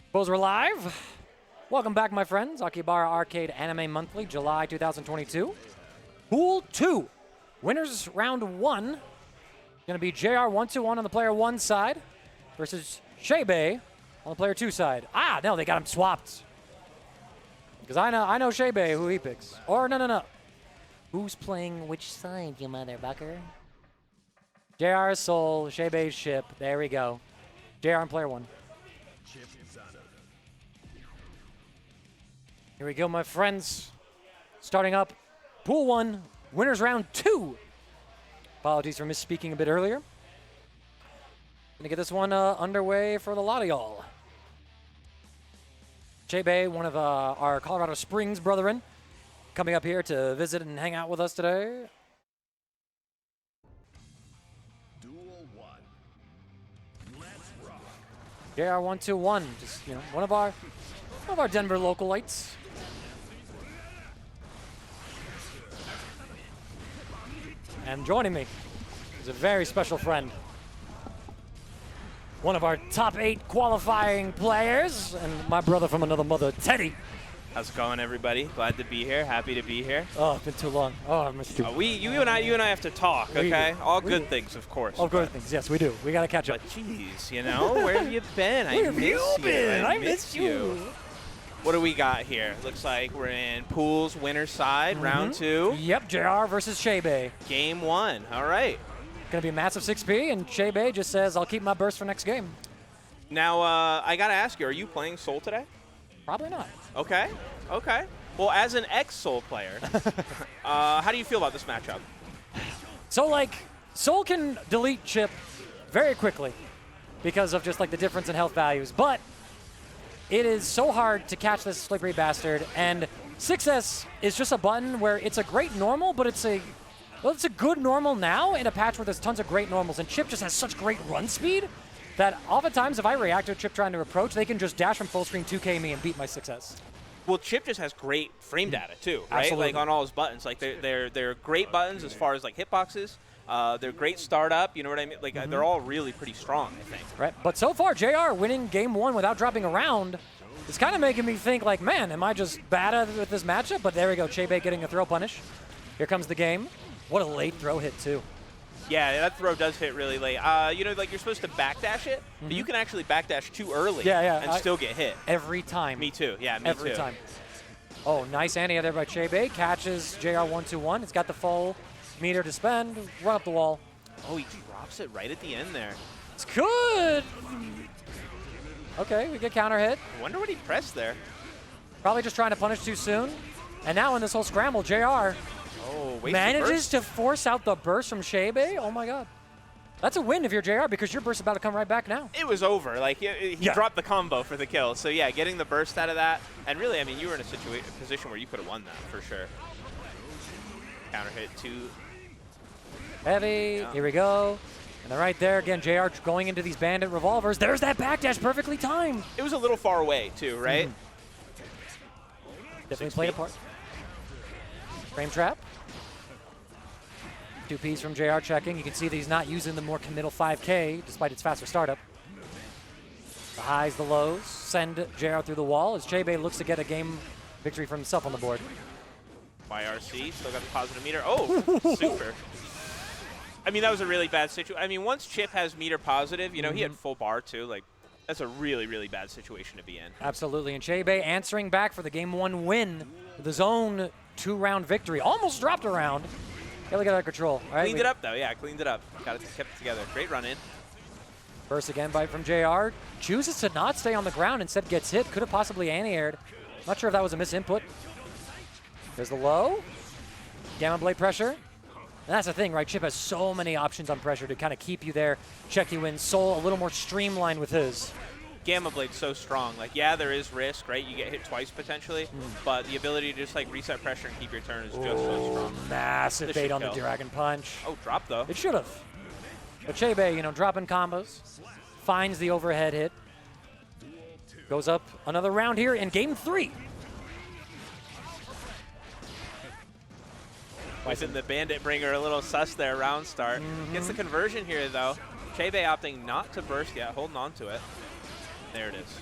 Suppose we're live. Welcome back, my friends. Akihabara Arcade Anime Monthly, July 2022. Pool 2. Winners round 1. Going to be JR121 on the player 1 side versus Chaybae on the player 2 side. Ah, no, they got him swapped. Because I know Chaybae, who he picks. Or no. Who's playing which side, you motherfucker? JR's Soul, Chaybae's Ship. There we go. JR on player 1. Here we go, my friends. Starting up, Pool 1, winners round 2. Apologies for misspeaking a bit earlier. Gonna get this one underway for the lot of y'all. Chaybae, one of our Colorado Springs brethren, coming up here to visit and hang out with us today. Duel 1. Let's rock. JR121, just one of our Denver localites. And joining me is a very special friend. One of our top 8 qualifying players, and my brother from another mother, Teddy. How's it going, everybody? Glad to be here. Happy to be here. Oh, it's been too long. Oh, I missed you. You and I have to talk, okay? All good things, of course. All good things, yes, we do. We gotta catch up. But jeez, where have you been? Where have you been? I missed you. What do we got here? Looks like we're in Pool's winner side, round 2. Yep, JR versus Chaybae. Game 1. All right. Gonna be a massive 6P, and Chaybae just says, I'll keep my burst for next game. Now, I gotta ask you, are you playing Soul today? Probably not. Okay. Well, as an ex-Soul player, how do you feel about this matchup? So, Soul can delete Chip very quickly because of just, the difference in health values, but it is so hard to catch this slippery bastard, and 6S is just a button where it's a great normal, but it's a good normal now in a patch where there's tons of great normals, and Chip just has such great run speed that oftentimes if I react to a Chip trying to approach, they can just dash from full screen 2K me and beat my 6S. Well, Chip just has great frame data too, right? Absolutely. On all his buttons. They're great buttons as far as hitboxes. They're great startup. You know what I mean? They're all really pretty strong, I think. Right. But so far, JR winning game 1 without dropping a round is kind of making me think man, am I just bad with this matchup? But there we go. Chaybae getting a throw punish. Here comes the game. What a late throw hit too. Yeah, that throw does hit really late. You're supposed to backdash it, but you can actually backdash too early and still get hit. Every time. Me too. Yeah, me too. Every time. Oh, nice anti there by Chaybae. Catches JR121. It's got the full meter to spend. Run up the wall. Oh, he drops it right at the end there. It's good. Okay, we get counter hit. I wonder what he pressed there. Probably just trying to punish too soon. And now in this whole scramble, JR manages to force out the burst from Chaybae. Oh my god. That's a win if you're JR because your burst is about to come right back now. It was over. He dropped the combo for the kill. So yeah, getting the burst out of that. And really, you were in a position where you could have won that for sure. Counter hit too. Heavy. Yeah. Here we go. And then right there again, JR going into these bandit revolvers. There's that backdash perfectly timed. It was a little far away too, right? Definitely played a part. Frame trap. 2Ps from JR checking. You can see that he's not using the more committal 5K despite its faster startup. The highs, the lows, send JR through the wall as Chaybae looks to get a game victory for himself on the board. YRC, still got the positive meter. Oh, super. That was a really bad situation. Once Chip has meter positive, he had full bar too. That's a really, really bad situation to be in. Absolutely. And Chaybae answering back for the game 1 win with his own 2-round victory. Almost dropped a round. Yeah, look at that control. All right, cleaned it up, though. Yeah, cleaned it up. Kept it together. Great run in. Burst again bite from JR. Chooses to not stay on the ground. Instead gets hit. Could have possibly anti-aired. Not sure if that was a misinput. There's the low. Gamma blade pressure. And that's the thing, right? Chip has so many options on pressure to kind of keep you there, check you in. Soul a little more streamlined with his. Gamma Blade's so strong. Yeah, there is risk, right? You get hit twice potentially, but the ability to just reset pressure and keep your turn is just so strong. Massive bait on the Dragon Punch. Oh, drop though. It should have. But Chaybae, dropping combos, finds the overhead hit, goes up another round here in game 3. Wasn't the Bandit Bringer a little sus there, round start. Gets the conversion here though. Chaybae opting not to burst yet, holding on to it. There it is.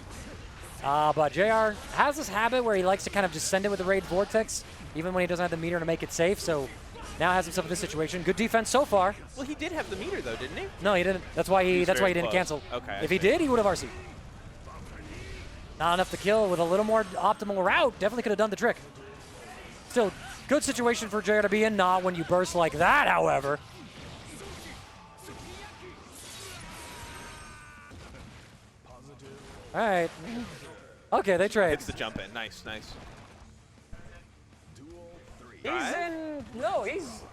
But JR has this habit where he likes to kind of just send it with the Raid Vortex, even when he doesn't have the meter to make it safe. So now has himself in this situation. Good defense so far. Well, he did have the meter though, didn't he? No, he didn't. That's why he didn't close. cancel. Okay. If he did, he would have RC. Not enough to kill with a little more optimal route. Definitely could have done the trick. Still, good situation for JR to be in. Not when you burst like that, however. All right. Okay, they trade. Hits the jump in. Nice, nice. He's in. No, he's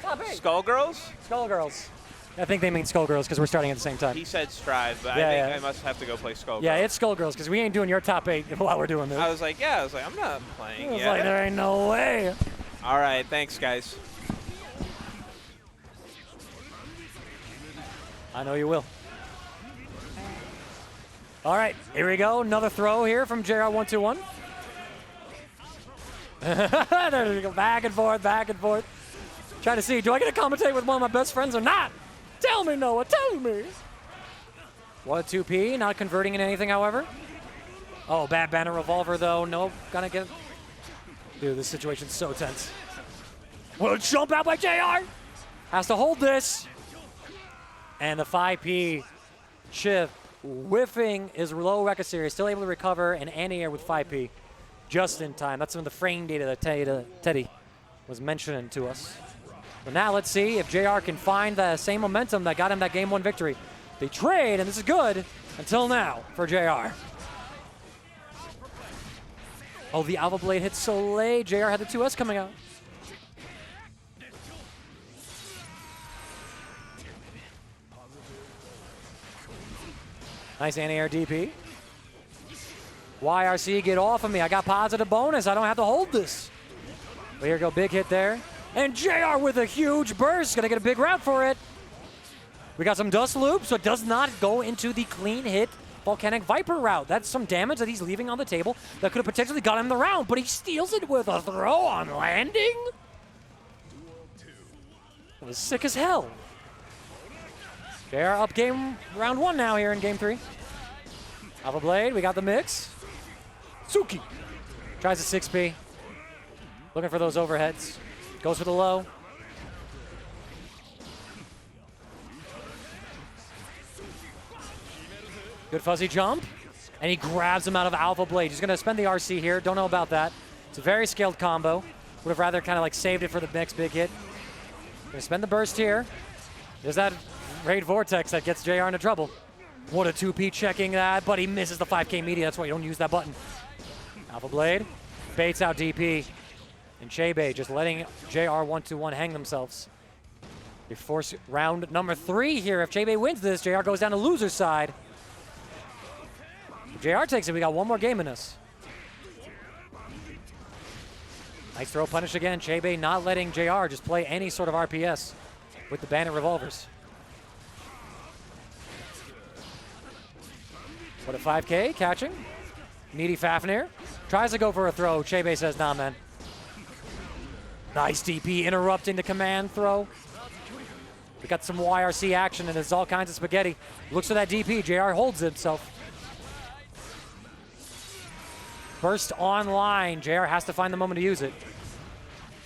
top 8. Skullgirls? Skullgirls. I think they mean Skullgirls because we're starting at the same time. He said Strive, but Yeah, I think yeah. I must have to go play Skullgirls. Yeah, it's Skullgirls because we ain't doing your top 8 while we're doing this. I was like, I'm not playing I was yet. like, there ain't no way. All right, thanks, guys. I know you will. All right, here we go. Another throw here from JR121. There we go. Back and forth, back and forth. Trying to see, do I get to commentate with one of my best friends or not? Tell me, Noah, tell me. What a 2P, not converting in anything, however. Oh, bad banner revolver, though. Nope, gonna get... Dude, this situation's so tense. Well, jump out by JR. Has to hold this. And the 5P Chip whiffing his low Rekka series, still able to recover an anti-air with 5P just in time. That's some of the frame data that Teddy was mentioning to us. But now let's see if JR can find the same momentum that got him that Game 1 victory. They trade, and this is good until now for JR. Oh, the Alpha Blade hit so late. JR had the 2S coming out. Nice anti-air DP. YRC, get off of me. I got positive bonus. I don't have to hold this. But here we go, big hit there. And JR with a huge burst. Gonna get a big route for it. We got some dust loop, so it does not go into the clean hit Volcanic Viper route. That's some damage that he's leaving on the table that could have potentially got him the round, but he steals it with a throw on landing. It was sick as hell. JR up round 1 now here in game 3. Alpha Blade, we got the mix. Suki tries a 6P. Looking for those overheads. Goes for the low. Good fuzzy jump. And he grabs him out of Alpha Blade. He's going to spend the RC here. Don't know about that. It's a very scaled combo. Would have rather kind of like saved it for the next big hit. Going to spend the burst here. There's that Raid Vortex that gets JR into trouble. What a 2P checking that, but he misses the 5K media. That's why you don't use that button. Alpha Blade baits out DP. And Chaybae just letting JR121 hang themselves. They force round number 3 here. If Chaybae wins this, JR goes down to loser's side. If JR takes it, we got one more game in us. Nice throw punish again. Chaybae not letting JR just play any sort of RPS with the Bandit revolvers. What a 5K, catching. Needy Fafnir. Tries to go for a throw. Chaybae says, nah, man. Nice DP interrupting the command throw. We got some YRC action and there's all kinds of spaghetti. Looks for that DP. JR holds himself. Burst online. JR has to find the moment to use it.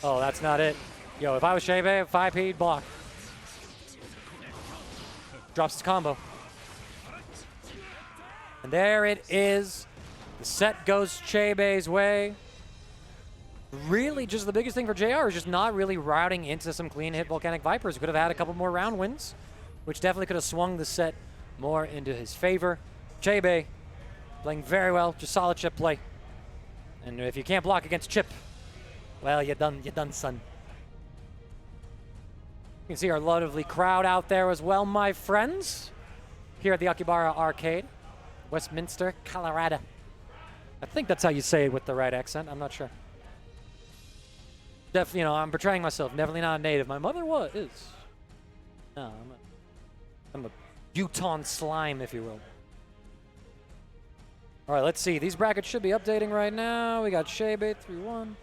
Oh, that's not it. Yo, if I was Chaybae, 5P, block. Drops his combo. And there it is. The set goes Chaybae's way. Really, just the biggest thing for JR is just not really routing into some clean hit Volcanic Vipers. Could have had a couple more round wins, which definitely could have swung the set more into his favor. Chaybae playing very well, just solid chip play. And if you can't block against chip, well, you're done, son. You can see our lovely crowd out there as well, my friends, here at the Akihabara Arcade, Westminster, Colorado. I think that's how you say it with the right accent. I'm not sure. You know, I'm portraying myself. Definitely not a native. My mother is. No, I'm a Utah slime, if you will. All right, let's see. These brackets should be updating right now. We got Chaybae 3-1,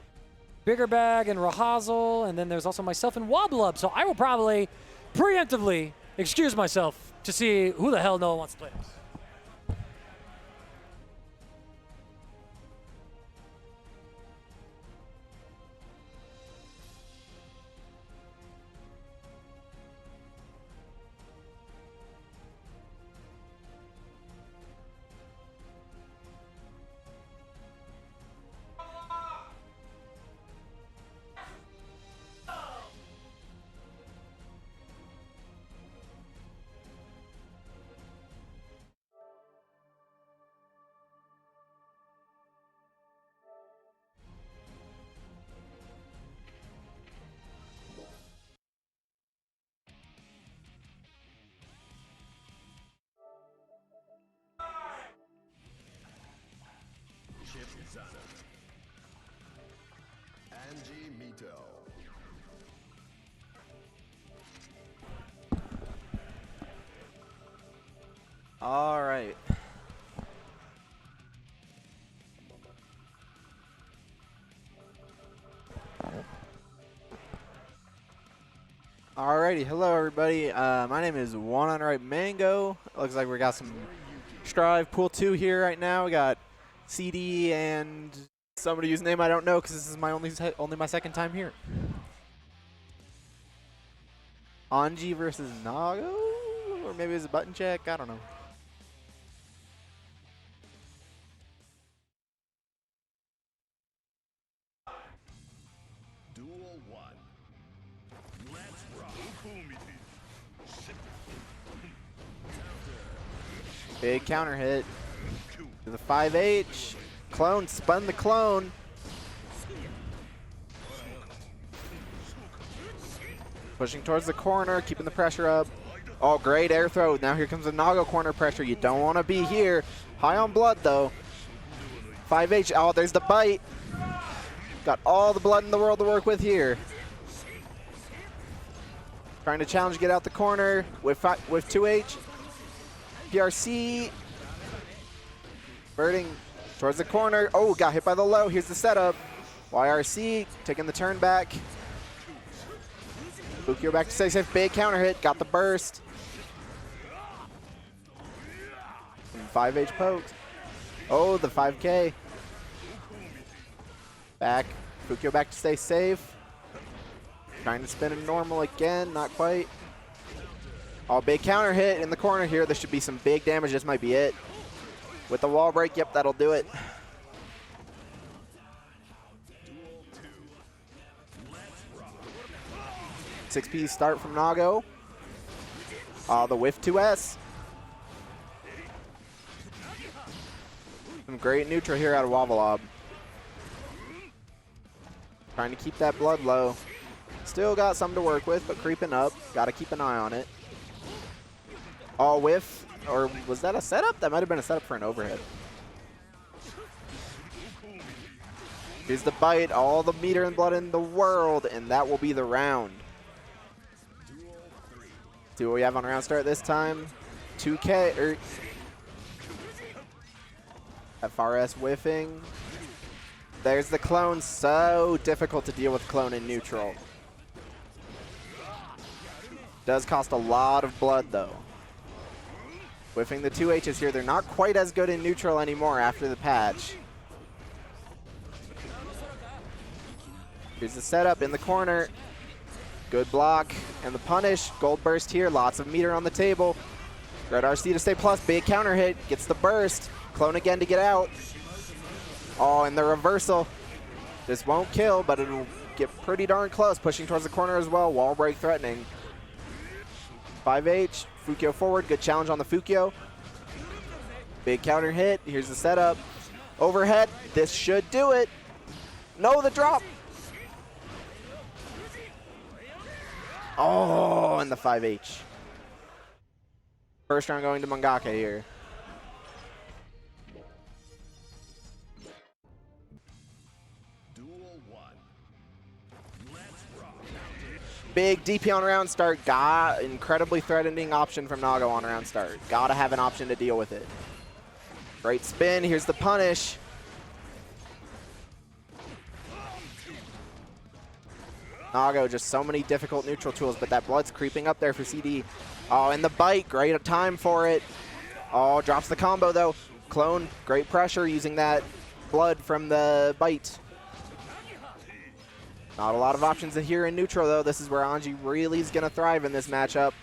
Bigger Bag and Rahazel, and then there's also myself and Wobbllob. So I will probably preemptively excuse myself to see who the hell no one wants to play this. Angie Mito. All right. Alrighty, hello everybody. My name is One on Right Mango. Looks like we got some Strive Pool 2 here right now. We got CD and somebody whose name I don't know because this is my only my second time here. Anji versus Nago? Or maybe it's a button check? I don't know. Duel 1. Let's rock. Big counter hit to the 5H. Clone spun the clone. Pushing towards the corner, keeping the pressure up. Oh, great air throw. Now here comes the Nago corner pressure. You don't want to be here. High on blood, though. 5H. Oh, there's the bite. Got all the blood in the world to work with here. Trying to challenge, get out the corner with 2H. PRC. Birding towards the corner. Oh, got hit by the low. Here's the setup. YRC taking the turn back. Fukio back to stay safe. Big counter hit. Got the burst. And 5H poked. Oh, the 5K. Back. Fukio back to stay safe. Trying to spin a normal again. Not quite. Oh, big counter hit in the corner here. There should be some big damage. This might be it. With the wall break, yep, that'll do it. 6P start from Nago. The whiff 2S. Some great neutral here out of Wobbllob. Trying to keep that blood low. Still got some to work with, but creeping up. Got to keep an eye on it. Oh, whiff. Or was that a setup? That might have been a setup for an overhead. Here's the bite. All the meter and blood in the world, and that will be the round. See what we have on round start this time. 2K. FRS whiffing. There's the clone. So difficult to deal with clone in neutral. Does cost a lot of blood, though. Whiffing the 2Hs here. They're not quite as good in neutral anymore after the patch. Here's the setup in the corner. Good block. And the punish. Gold burst here. Lots of meter on the table. Red RC to stay plus. Big counter hit. Gets the burst. Clone again to get out. Oh, and the reversal. This won't kill, but it'll get pretty darn close. Pushing towards the corner as well. Wall break threatening. 5H. Fukio forward. Good challenge on the Fukio. Big counter hit. Here's the setup. Overhead. This should do it. No, the drop. Oh, and the 5H. First round going to Mangaka here. Duel 1. Let's rock. Big DP on round start. Got incredibly threatening option from Nago on round start. Gotta have an option to deal with it. Great spin. Here's the punish. Nago, just so many difficult neutral tools, but that blood's creeping up there for CD. Oh, and the bite. Great time for it. Oh, drops the combo, though. Clone, great pressure using that blood from the bite. Not a lot of options here in neutral, though. This is where Anji really is going to thrive in this matchup.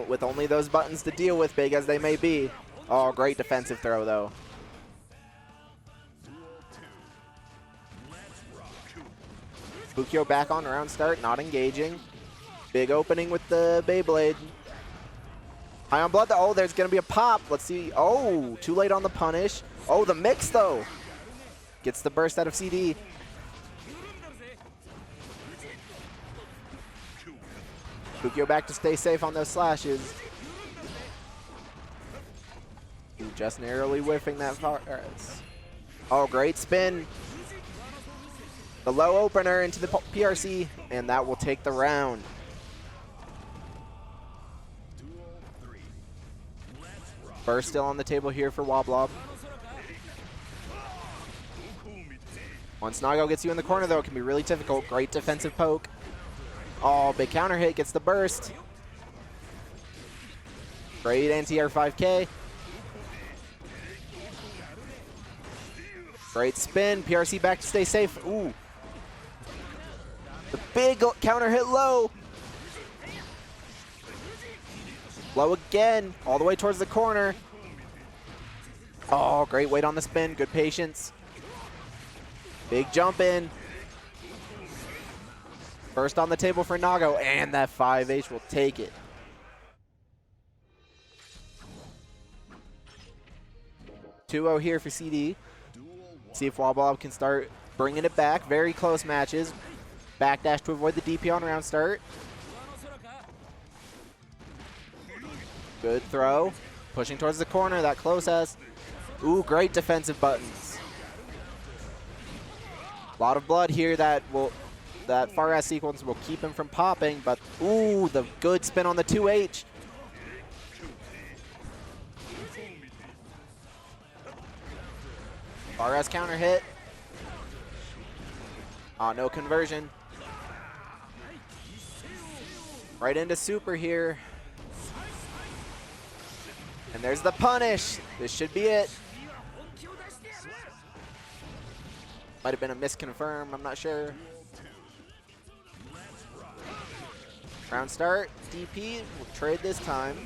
With only those buttons to deal with, big as they may be. Oh, great defensive throw, though. Fukio back on round start, not engaging. Big opening with the Beyblade. High on blood, oh, there's going to be a pop. Let's see. Oh, too late on the punish. Oh, the mix, though. Gets the burst out of CD. Fukio back to stay safe on those slashes. Just narrowly whiffing that far. Oh, great spin. The low opener into the PRC, and that will take the round. Burst still on the table here for Wobbllob. Once Nago gets you in the corner, though, it can be really difficult. Great defensive poke. Oh, big counter hit, gets the burst. Great anti-air 5K. Great spin, PRC back to stay safe. Ooh. The big counter hit low. Low again, all the way towards the corner. Oh, great weight on the spin, good patience. Big jump in. First on the table for Nago, and that 5H will take it. (2-0 here for CD. See if Wobbllob can start bringing it back. Very close matches. Backdash to avoid the DP on round start. Good throw. Pushing towards the corner, that close has. Ooh, great defensive buttons. A lot of blood here that far ass sequence will keep him from popping, but ooh, the good spin on the 2H. Far ass counter hit. No conversion. Right into super here. And there's the punish. This should be it. Might have been a misconfirm, I'm not sure. Round start, DP, will trade this time.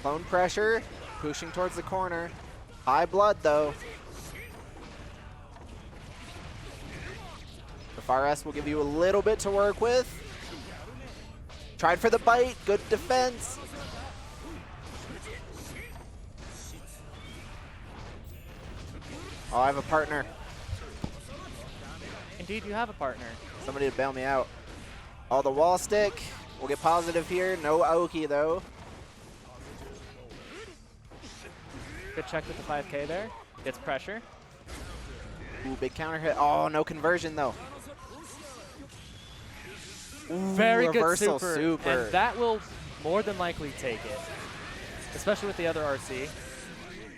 Clone pressure, pushing towards the corner. High blood though. The far S will give you a little bit to work with. Tried for the bite, good defense. Oh, I have a partner. Indeed, you have a partner. Somebody to bail me out. Oh, the wall stick. We'll get positive here. No Aoki, though. Good check with the 5K there. Gets pressure. Ooh, big counter hit. Oh, no conversion, though. Ooh, Very good reversal super. And that will more than likely take it. Especially with the other RC.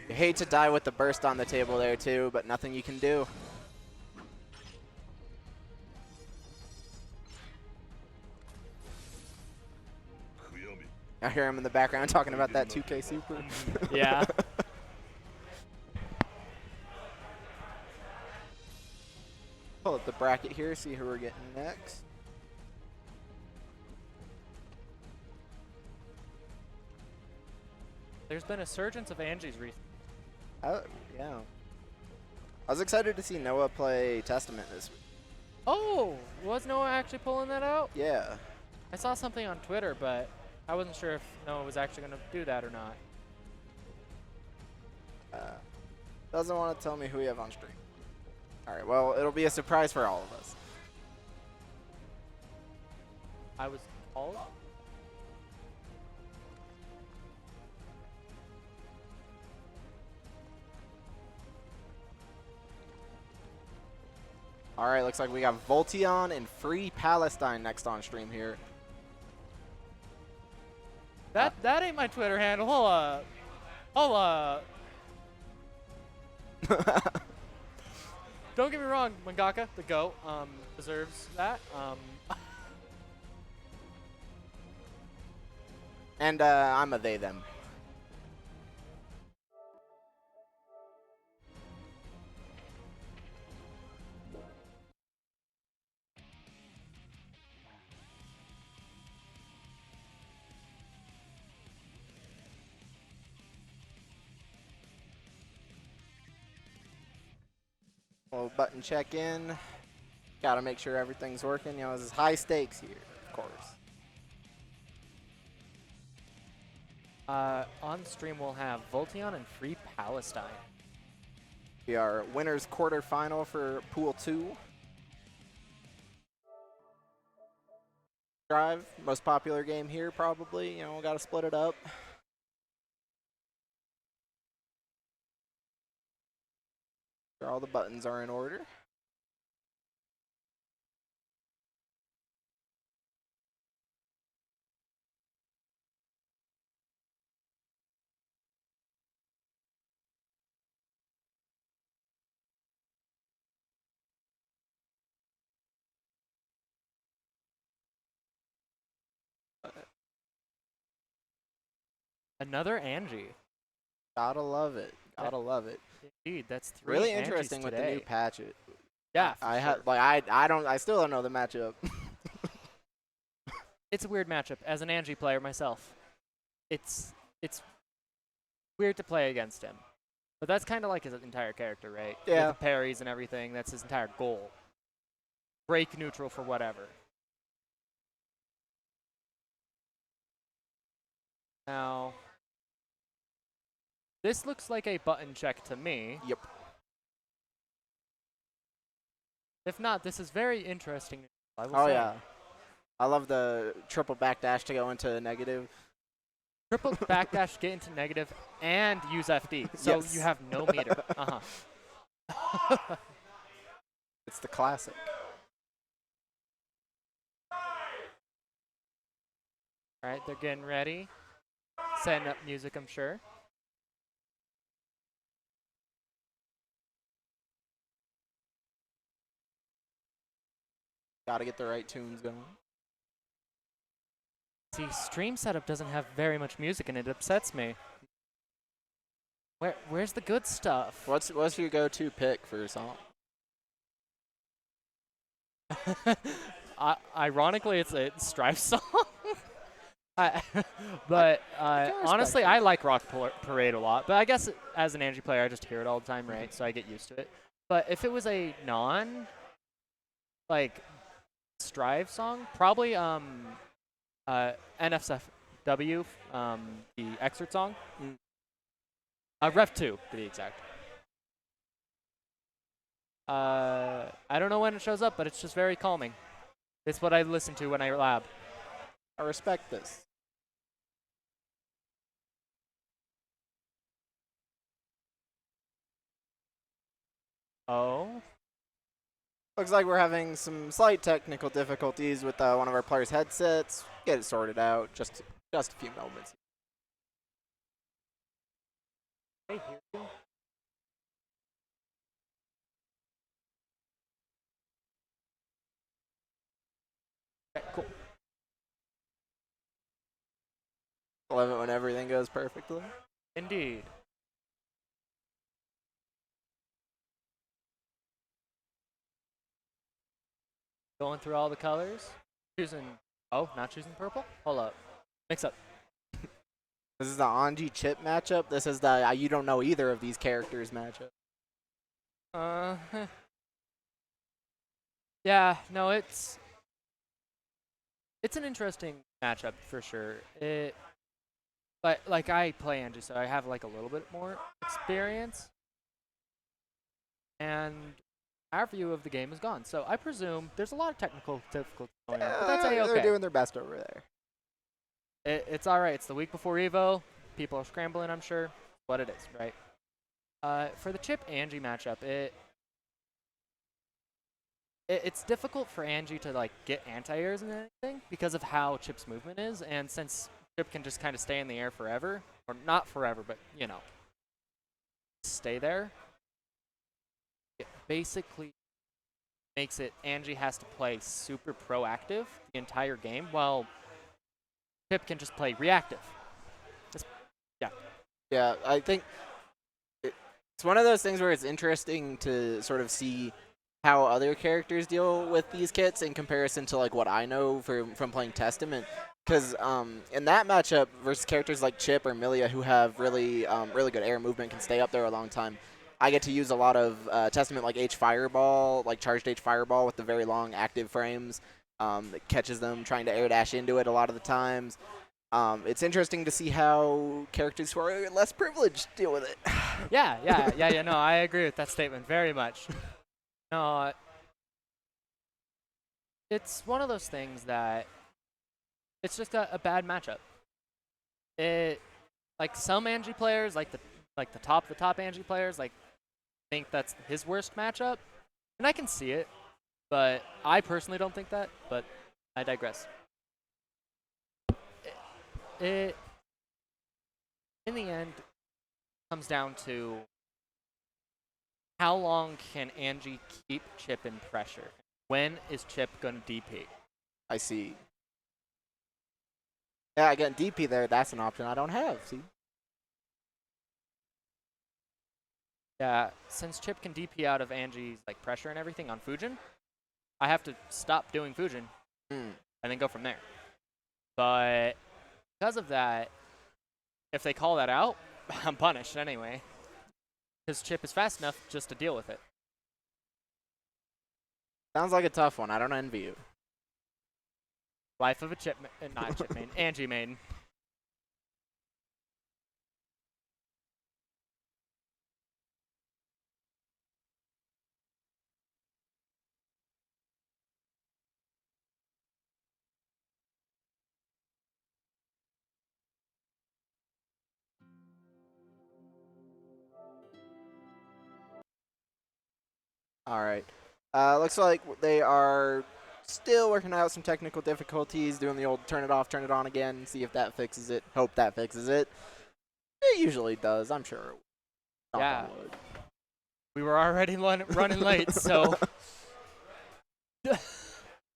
You hate to die with the burst on the table there, too, but nothing you can do. I hear him in the background talking about that 2K super. Yeah. Pull up the bracket here, see who we're getting next. There's been a surgence of Angie's recently. Yeah. I was excited to see Noah play Testament this week. Oh, was Noah actually pulling that out? Yeah. I saw something on Twitter, but I wasn't sure if Noah was actually going to do that or not. Doesn't want to tell me who we have on stream. All right, well, it'll be a surprise for all of us. I was called? All right, looks like we got Voltiyon and Free Palestine next on stream here. That ain't my Twitter handle. Hold up. Don't get me wrong, Mangaka, the GOAT, deserves that. And I'm a they, them. Little button check in. Gotta make sure everything's working. You know, this is high stakes here, of course. On stream, we'll have Voltiyon and Free Palestine. We are winners quarterfinal for Pool 2. Drive, most popular game here probably. You know, gotta split it up. Of course, Sure all the buttons are in order. Another Angie. Gotta love it. Gotta love it. Indeed, that's 3 Really Angies interesting with the new today. patch. Yeah, for I sure. I still don't know the matchup. It's a weird matchup. As an Angie player myself, it's weird to play against him. But that's kind of like his entire character, right? Yeah. With the parries and everything, that's his entire goal. Break neutral for whatever. Now, this looks like a button check to me. Yep. If not, this is very interesting. I will Oh say. yeah. I love the triple backdash to go into negative. Triple backdash, get into negative, and use FD. So Yes. you have no meter. It's the classic. All right, they're getting ready. Setting up music, I'm sure. Gotta get the right tunes going. See, stream setup doesn't have very much music, and it upsets me. Where's the good stuff? What's your go-to pick for a song? Ironically, it's a Strife song. But honestly, I like Rock Parade a lot. But I guess as an Angie player, I just hear it all the time, right? So I get used to it. But if it was a like Strive song, probably NSFW, the excerpt song. Ref 2, to be exact. I don't know when it shows up, but it's just very calming. It's what I listen to when I lab. I respect this. Oh? Looks like we're having some slight technical difficulties with one of our players' headsets. Get it sorted out. Just a few moments. Hey, here we go. Okay, cool. Love it when everything goes perfectly. Indeed. Going through all the colors. Choosing. Oh, not choosing purple? Hold up. Mix up. This is the Anji Chip matchup. This is the you don't know either of these characters matchup. Yeah, no, it's an interesting matchup for sure. But like I play Angie, so I have like a little bit more experience. And our view of the game is gone. So I presume there's a lot of technical difficulties going on. But that's A-okay. They're doing their best over there. It's all right. It's the week before Evo. People are scrambling, I'm sure. What it is, right? For the Chip Angie matchup, it's difficult for Angie to like get anti-airs and anything because of how Chip's movement is, and since Chip can just kind of stay in the air forever, or not forever, but you know, stay there. It basically makes it Angie has to play super proactive the entire game, while Chip can just play reactive. Yeah, I think it's one of those things where it's interesting to sort of see how other characters deal with these kits in comparison to like what I know from playing Testament. Because in that matchup versus characters like Chip or Milia who have really good air movement, can stay up there a long time, I get to use a lot of Testament like H Fireball, like charged H Fireball with the very long active frames. That catches them trying to air dash into it a lot of the times. It's interesting to see how characters who are less privileged deal with it. Yeah. No, I agree with that statement very much. No, it's one of those things that it's just a bad matchup. It like some Angie players, like the top Angie players, like think that's his worst matchup, and I can see it, but I personally don't think that, but I digress. It in the end comes down to how long can Angie keep Chip in pressure? When is Chip going to DP? I see. Yeah, I got DP there. That's an option I don't have. See? Yeah, since Chip can DP out of Angie's like pressure and everything on Fujin, I have to stop doing Fujin and then go from there. But because of that, if they call that out, I'm punished anyway. Because Chip is fast enough just to deal with it. Sounds like a tough one. I don't envy you. Life of a Chip, not Chip main, Angie main. All right. Looks like they are still working out some technical difficulties, doing the old turn it off, turn it on again, see if that fixes it. Hope that fixes it. It usually does, I'm sure. Yeah. We were already running late, so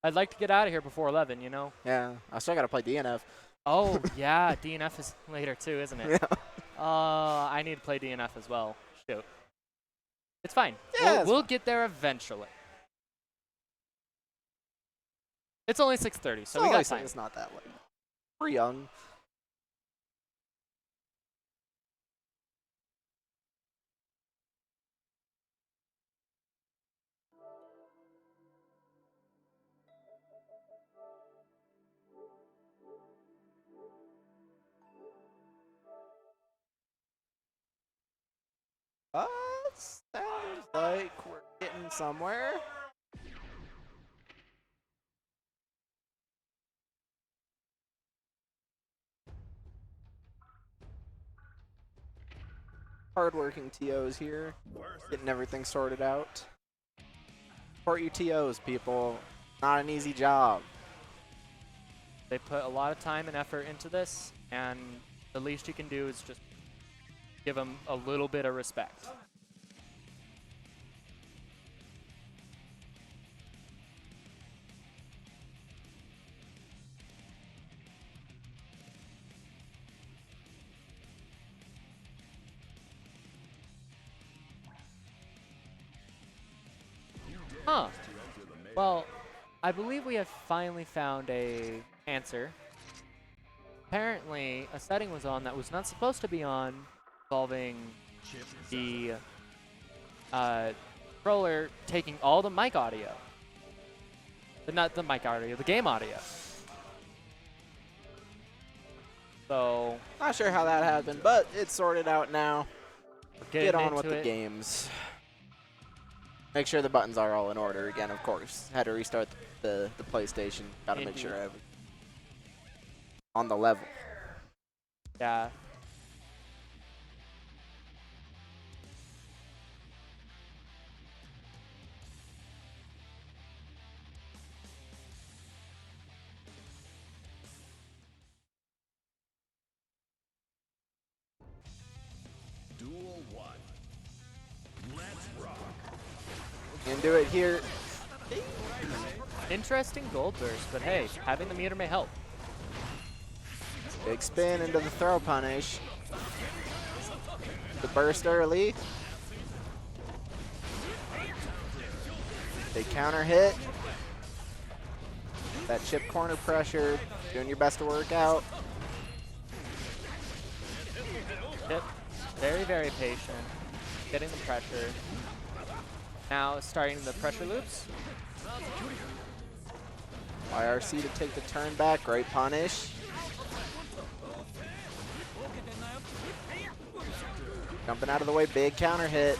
I'd like to get out of here before 11, you know? Yeah, I still got to play DNF. Oh, yeah, DNF is later too, isn't it? Yeah. I need to play DNF as well. Shoot. It's fine. Yeah, We'll get there eventually. It's only 6:30, so we got time. It's not that late. We're young. Sounds like we're getting somewhere. Hardworking TOs here, getting everything sorted out. Support your TOs, people. Not an easy job. They put a lot of time and effort into this, and the least you can do is just give them a little bit of respect. Huh. Well, I believe we have finally found a answer. Apparently, a setting was on that was not supposed to be on, involving the controller taking all the mic audio. Not the mic audio, the game audio. So, Not sure how that happened, but it's sorted out now. Get on with into the it. games. Make sure the buttons are all in order again, of course. Had to restart the PlayStation. Gotta make sure everything on the level. Yeah. Duel 1. Let's rock. Into it here. Interesting gold burst, but hey, having the meter may help. Big spin into the throw punish. The burst early. Big counter hit. That chip corner pressure. Doing your best to work out. Yep. Very, very patient. Getting the pressure. Now starting the pressure loops. IRC to take the turn back. Great punish. Jumping out of the way. Big counter hit.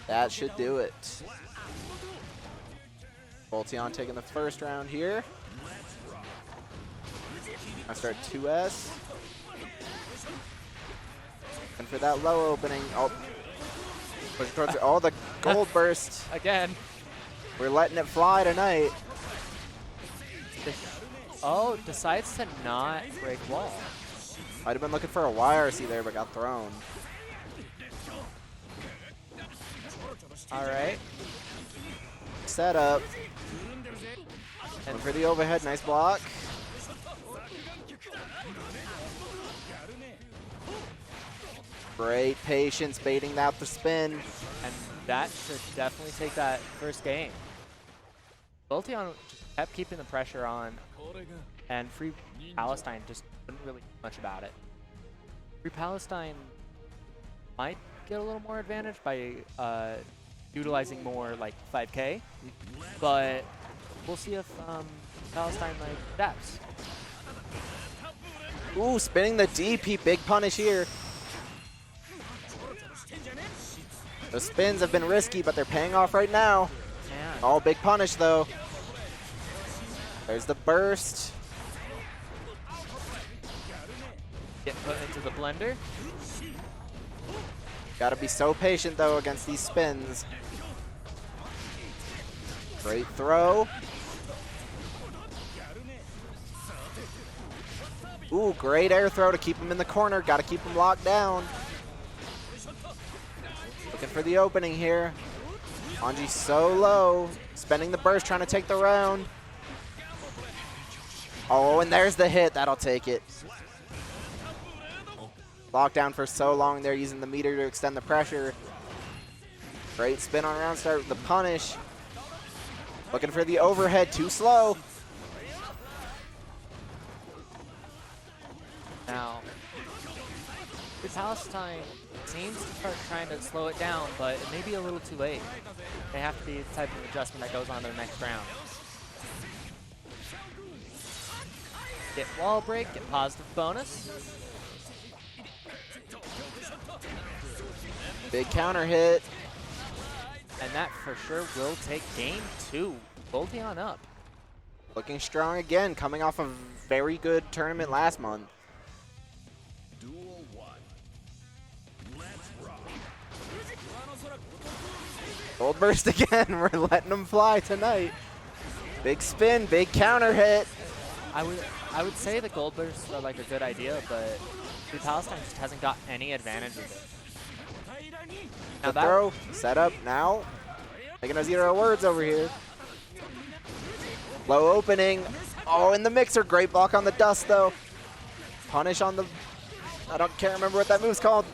That should do it. Voltiyon taking the first round here. I start 2S. And for that low opening, oh, push towards it. Oh, the gold burst. Again. We're letting it fly tonight. Oh, decides to not break wall. Might have been looking for a YRC there, but got thrown. All right. Set up. And for the overhead, nice block. Great patience, baiting out the spin. And that should definitely take that first game. Voltiyon just kept keeping the pressure on, and Free Palestine just couldn't really do much about it. Free Palestine might get a little more advantage by utilizing more like 5K, but we'll see if Palestine like adapts. Ooh, spinning the DP, big punish here. The spins have been risky, but they're paying off right now. Man. Oh, big punish though. There's the burst. Get put into the blender. Gotta be so patient though against these spins. Great throw. Ooh, great air throw to keep him in the corner. Gotta keep him locked down. Looking for the opening here. Anji so low. Spending the burst, trying to take the round. Oh, and there's the hit. That'll take it. Locked down for so long there, using the meter to extend the pressure. Great spin on round start with the punish. Looking for the overhead, too slow. Now, the Palestine seems to start trying to slow it down, but it may be a little too late. They have to be the type of adjustment that goes on to the next round. Get wall break, get positive bonus. Big counter hit. And that for sure will take game 2. Voltiyon up. Looking strong again, coming off a very good tournament last month. Duel 1. Let's rock. Gold burst again. We're letting them fly tonight. Big spin, big counter hit. I would say the gold bursts are like a good idea, but the Palestine just hasn't got any advantage with it. Now The throw, set up now. Making a 0 words over here. Low opening. Oh, in the mixer, great block on the dust though. Punish on the, can't remember what that move's called.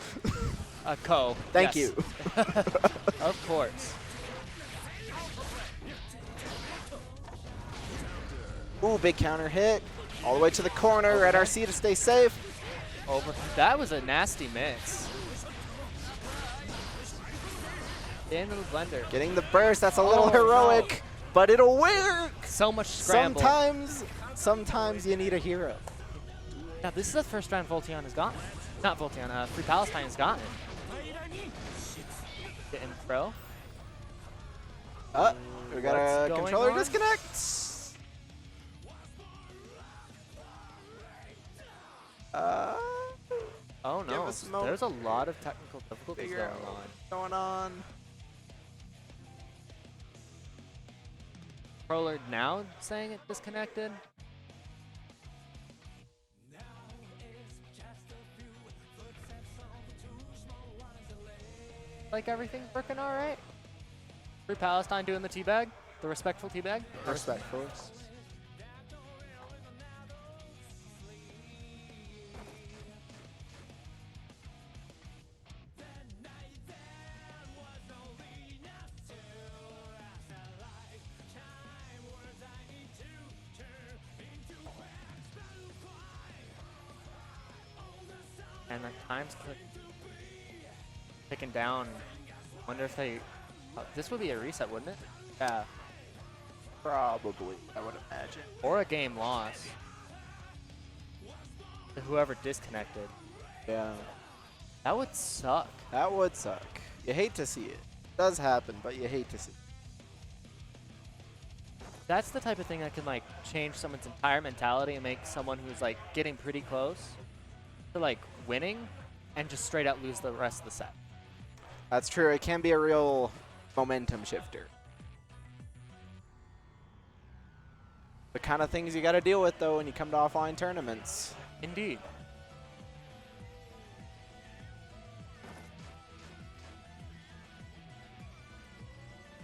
A Ko. Thank yes. you. Of course. Ooh, big counter hit. All the way to the corner. Red RC to stay safe. Over. That was a nasty mix. Into the blender. Getting the burst. That's a little heroic, but it'll work. So much scramble. Sometimes you need a hero. Now this is the first round Voltiyon has gotten. Not Voltiyon, Free Palestine has gotten. Get in throw. We got What's a going controller on? disconnect. Oh Give no, us a moment. there's a lot of technical difficulties Figure going out on. what's going on. Controller now saying it disconnected. Like everything's working all right. Free Palestine doing the teabag, the respectful teabag. Respectful. And the time's ticking down. Wonder if they. This would be a reset, wouldn't it? Yeah. Probably, I would imagine. Or a game loss. To whoever disconnected. Yeah, That would suck. that would suck. You hate to see it. It does happen, but you hate to see it. That's the type of thing that can like change someone's entire mentality and make someone who's like getting pretty close to like winning and just straight out lose the rest of the set. That's true. It can be a real momentum shifter. The kind of things you got to deal with, though, when you come to offline tournaments. Indeed.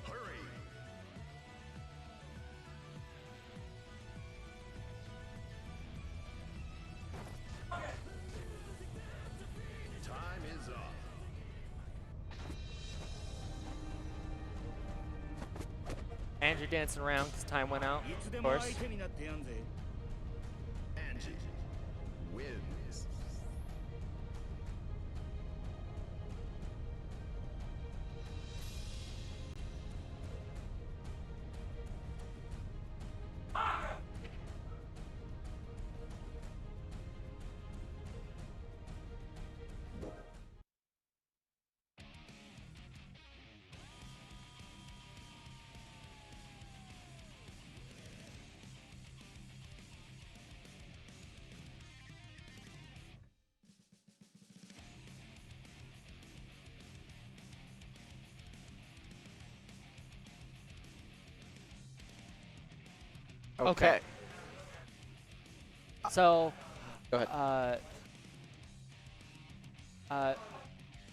Hurry. Time is up. Andrew dancing around because time went out, of course. Angie wins. Okay. So, Go ahead.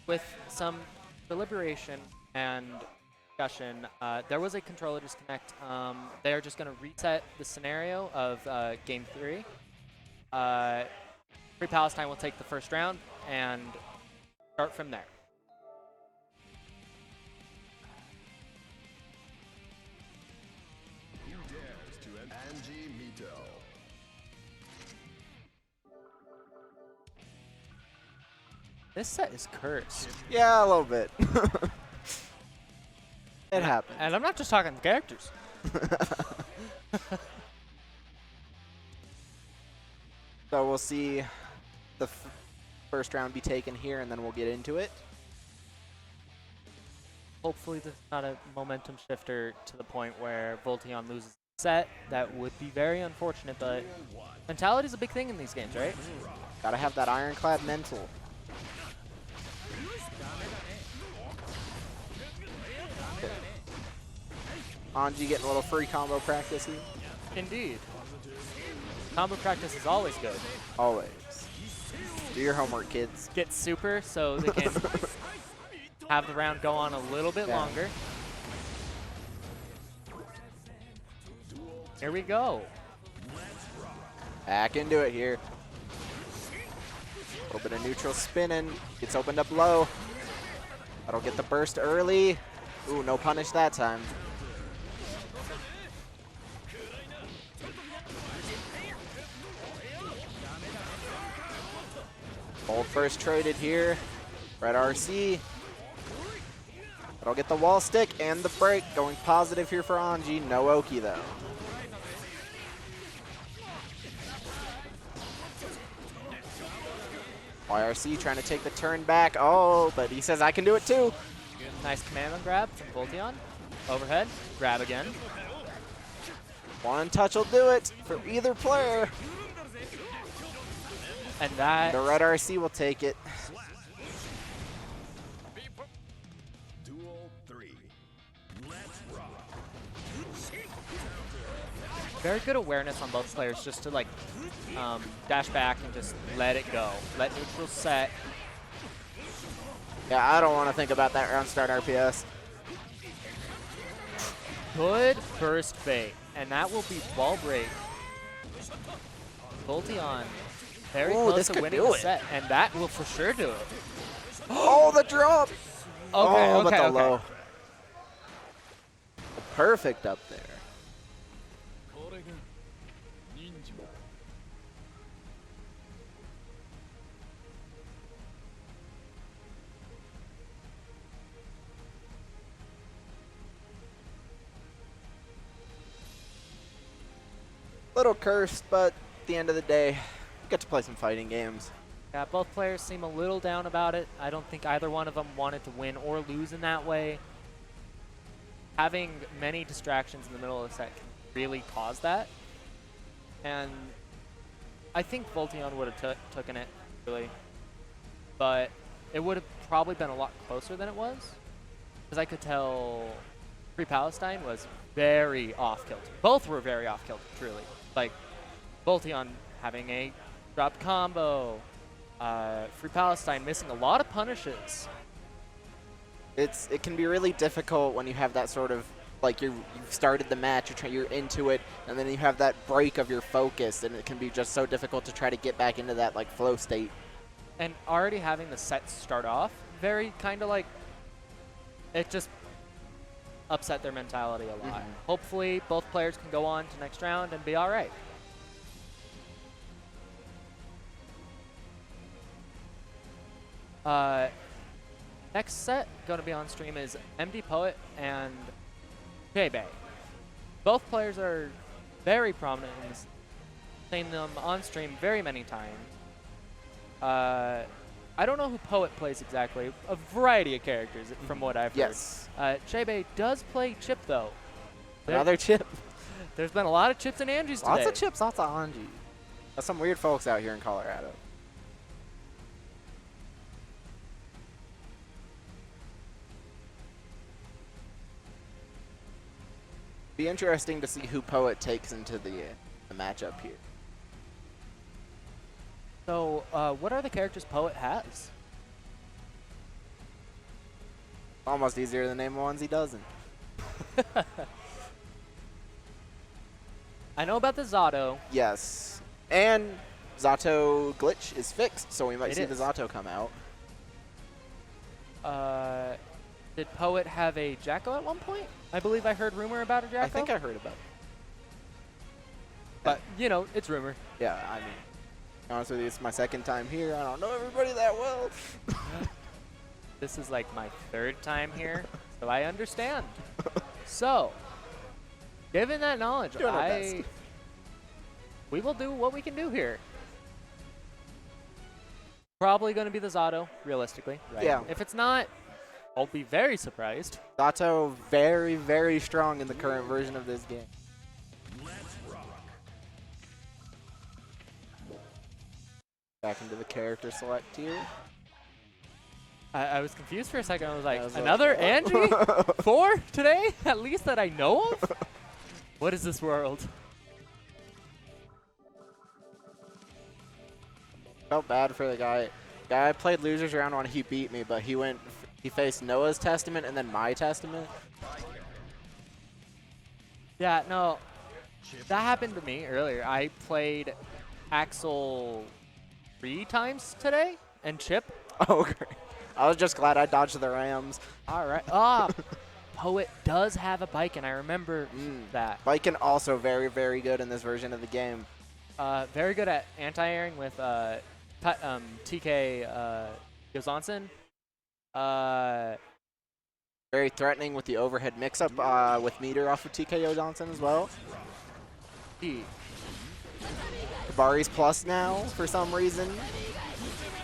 with some deliberation and discussion, there was a controller disconnect. They're just going to reset the scenario of Game 3. Free Palestine will take the first round and start from there. Who dares to Angie Mito? This set is cursed. Yeah, a little bit. It happens. And I'm not just talking characters. So we'll see the first round be taken here, and then we'll get into it. Hopefully this is not a momentum shifter to the point where Voltiyon loses the set. That would be very unfortunate, but mentality is a big thing in these games, right? Gotta have that ironclad mental. Anji getting a little free combo practice here. Indeed. Combo practice is always good. Always. Do your homework, kids. Get super so they can have the round go on a little bit Yeah. longer. Here we go. Back into it here. A little bit of neutral spinning. Gets opened up low. That'll get the burst early. Ooh, no punish that time. Bold first traded here. Red RC. That'll get the wall stick and the break. Going positive here for Anji. No Oki though. YRC trying to take the turn back. Oh, but he says I can do it too. Nice command and grab from Voltiyon. Overhead. Grab again. One touch will do it for either player. And that The red RC will take it. Duel 3. Let's rock. very good awareness on both players just to like dash back and just let it go. Let neutral set. Yeah, I don't want to think about that round start RPS. Good burst bait. And that will be wall break. Voltiyon very Ooh, close this to could winning do the it. set. And that will for sure do it. Oh, the drop! Okay, oh, but okay, the okay. low. Perfect up there. Little cursed, but at the end of the day, we get to play some fighting games. Yeah, both players seem a little down about it. I don't think either one of them wanted to win or lose in that way. Having many distractions in the middle of the set can really cause that. And I think Voltiyon would have taken it, really. but it would have probably been a lot closer than it was. Because I could tell Free Palestine was very off-kilter. Both were very off-kilter, truly. Like, Voltiyon having a drop combo. Free Palestine missing a lot of punishes. It can be really difficult when you have that sort of, like, you've started the match, you're into it, and then you have that break of your focus, and it can be just so difficult to try to get back into that, like, flow state. And already having the set start off very kind of like, it just upset their mentality a lot. Hopefully both players can go on to next round and be all right. Next set going to be on stream is MDPPoet and Chaybae. Both players are very prominent in this. Seen them on stream very many times. I don't know who Poet plays exactly. A variety of characters, from what I've heard. Yes. Chaybae does play Chip, though. Another Chip. There's been a lot of Chips and Angies today. Lots of Chips, lots of Anji. There's some weird folks out here in Colorado. Be interesting to see who Poet takes into the matchup here. So, what are the characters Poet has? Almost easier to name ones he doesn't. I know about the Zato. Yes. And Zato glitch is fixed, so we might see the is. Zato come out. Did Poet have a Jacko at one point? I believe I heard rumor about a Jacko. I think I heard about it. But, you know, it's rumor. Yeah, I mean, honest with you, it's my second time here. I don't know everybody that well. This is like my third time here, so I understand. So, given that knowledge, Doing our best. we will do what we can do here. Probably going to be the Zato, realistically. Right? Yeah. If it's not, I'll be very surprised. Zato very, very strong in the current version of this game. Back into the character select here. I was confused for a second. I was like, was another like, Angie? 4 today? At least that I know of? What is this world? Felt bad for the guy. Guy I played losers round one, he beat me, but he faced Noah's Testament and then my Testament. Yeah, no. That happened to me earlier. I played Axel 3 times today and Chip. Oh, great. I was just glad I dodged the Rams. All right. Poet does have a bike, and I remember that. Viken also very, very good in this version of the game. Very good at anti-airing with TK Yoanp. Very threatening with the overhead mix-up with meter off of TK Yoanp as well. Kabari's plus now for some reason.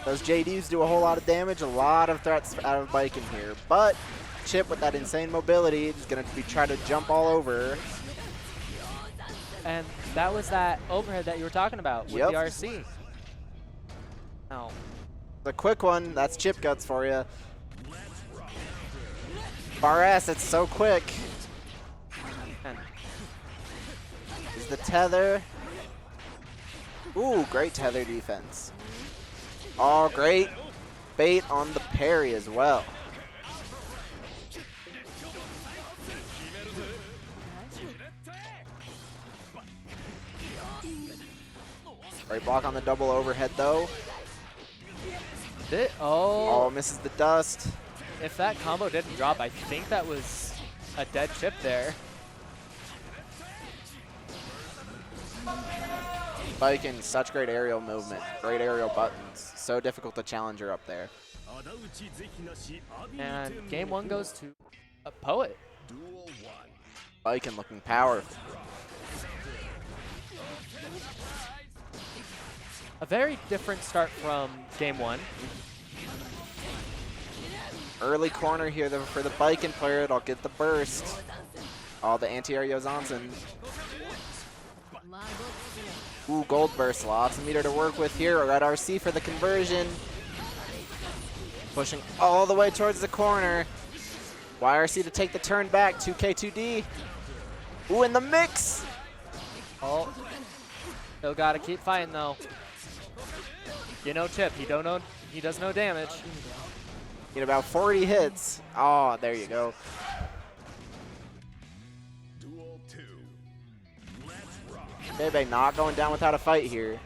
Those JDs do a whole lot of damage, a lot of threats out of Viken here. But Chip with that insane mobility is going to be trying to jump all over. And that was that overhead that you were talking about with the RC. Oh. The quick one, that's Chip Guts for you. Bar S, it's so quick. Is the tether. Ooh, great tether defense. Oh, great bait on the parry as well. Great block on the double overhead though. Oh, misses the dust. If that combo didn't drop, I think that was a dead Chip there. Viken, such great aerial movement, great aerial buttons. So difficult to challenge her up there. And game 1 goes to a Poet. Viken looking powerful. A very different start from game 1. Early corner here for the Viken player. It'll get the burst. Oh, the anti-air Yoanp. Ooh, gold burst. Lots of meter to work with here. Red RC for the conversion. Pushing all the way towards the corner. YRC to take the turn back. 2K2D. Ooh, in the mix. Oh, still gotta keep fighting though. You know Chip, he does no damage. Get about 40 hits. Oh, there you go. Duel 2. Let's rock. Chaybae not going down without a fight here.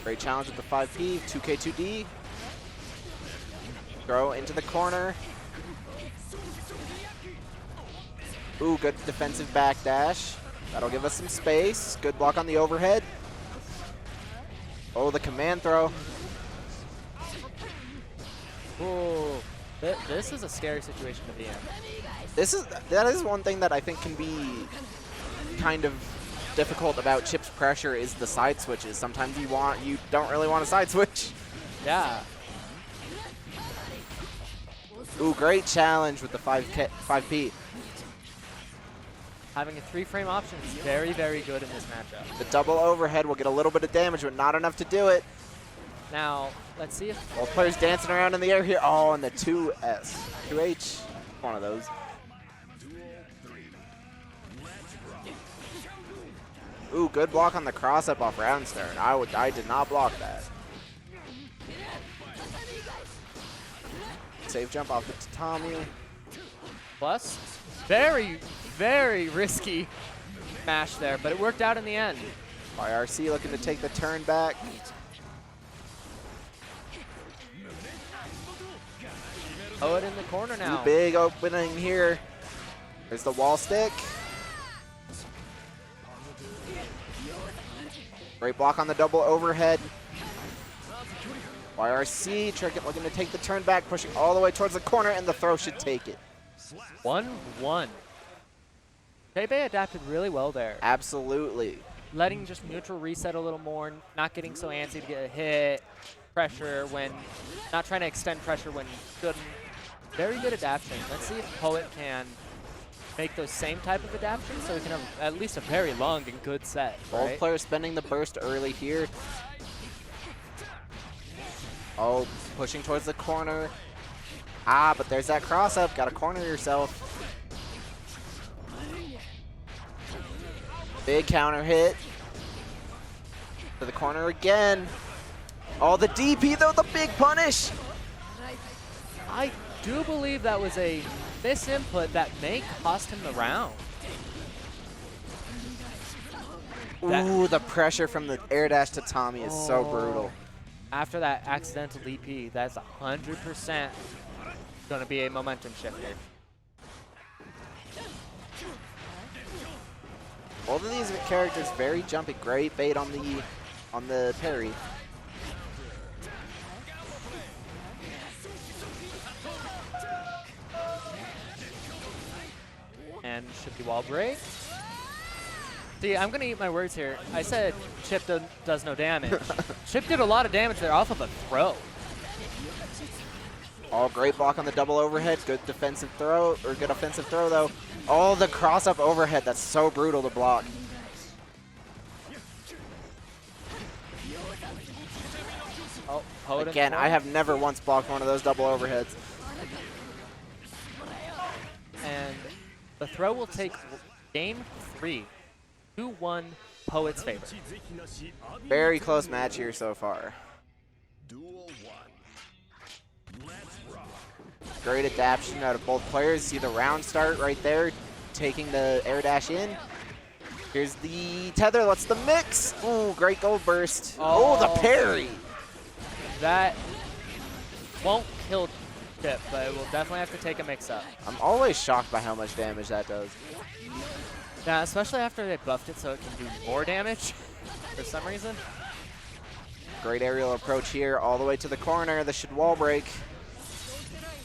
Great challenge with the 5P. 2K2D. Throw into the corner. Ooh, good defensive backdash. That'll give us some space. Good block on the overhead. Oh, the command throw. Ooh, this is a scary situation to be in. That is one thing that I think can be kind of difficult about Chip's pressure is the side switches. Sometimes you don't really want a side switch. Yeah. Ooh, great challenge with the 5P. Having a 3-frame option is very, very good in this matchup. The double overhead will get a little bit of damage, but not enough to do it. Now, let's see if Both players dancing around in the air here. Oh, and the 2S. 2H. One of those. Ooh, good block on the cross-up off Roundstern. I did not block that. Safe jump off the tatami. plus. Very, very risky mash there, but it worked out in the end. YRC looking to take the turn back. Poet in the corner now. Big opening here. There's the wall stick. Great block on the double overhead. YRC looking to take the turn back, pushing all the way towards the corner, and the throw should take it. 1-1. Chaybae adapted really well there. Absolutely. Letting just neutral reset a little more, not getting so antsy to get a hit, pressure when, not trying to extend pressure when shouldn't. Very good adaptation. Let's see if Poet can make those same type of adaptations so we can have at least a very long and good set. Both right? players spending the burst early here. Oh, pushing towards the corner. Ah, but there's that cross up. Gotta corner yourself. Big counter hit. To the corner again. Oh, the DP though, the big punish. I do believe that was a misinput that may cost him the round. Ooh, the pressure from the air dash to Tommy is so brutal. After that accidental DP, that's 100% going to be a momentum shifter. Both of these characters very jumpy. Great bait on the parry. And should be wall break. See, I'm going to eat my words here. I said Chip does no damage. Chip did a lot of damage there off of a throw. Oh, great block on the double overhead. Good defensive throw, or good offensive throw though. Oh, the cross up overhead. That's so brutal to block. Oh, Poet Again, I have never once blocked one of those double overheads. And the throw will take game 3. 2-1 Poet's favor. Very close match here so far. Duel 1. Let's rock. Great adaptation out of both players. See the round start right there, taking the air dash in. Here's the tether, let's the mix. Ooh, great gold burst. Oh, the parry. That won't kill Chip, but it will definitely have to take a mix-up. I'm always shocked by how much damage that does. Yeah, especially after they buffed it so it can do more damage for some reason. Great aerial approach here, all the way to the corner. This should wall break.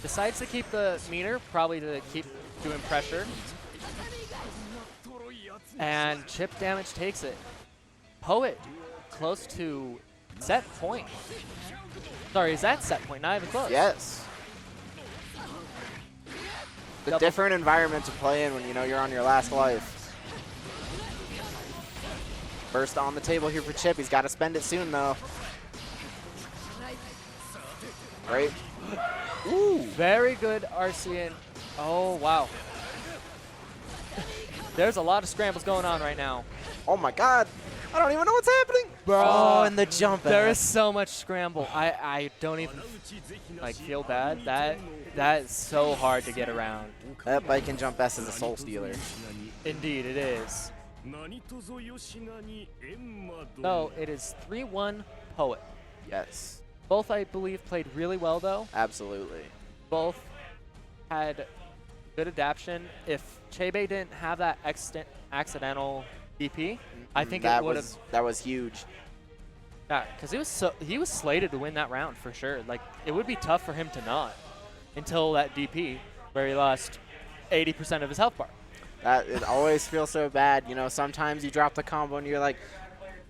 Decides to keep the meter, probably to keep doing pressure. And Chip damage takes it. Poet close to set point. Sorry, is that set point? Not even close. Yes. The Double. different environment to play in when you know you're on your last life. Burst on the table here for Chip. He's got to spend it soon though. Right? Ooh. Very good RC and oh wow. There's a lot of scrambles going on right now. Oh my god. I don't even know what's happening. Bro, Oh, and the jump. There is so much scramble. I don't even like feel bad. That is so hard to get around. That bike and jump S is a soul stealer. Indeed, it is. So it is 3-1 Poet. Yes. Both, I believe, played really well, though. Absolutely. Both had good adaptation. If Chaybae didn't have that accidental DP, I think it would have. That was huge. Yeah, because he was slated to win that round for sure. Like it would be tough for him to not until that DP where he lost 80% of his health bar. It always feels so bad. You know, sometimes you drop the combo and you're like,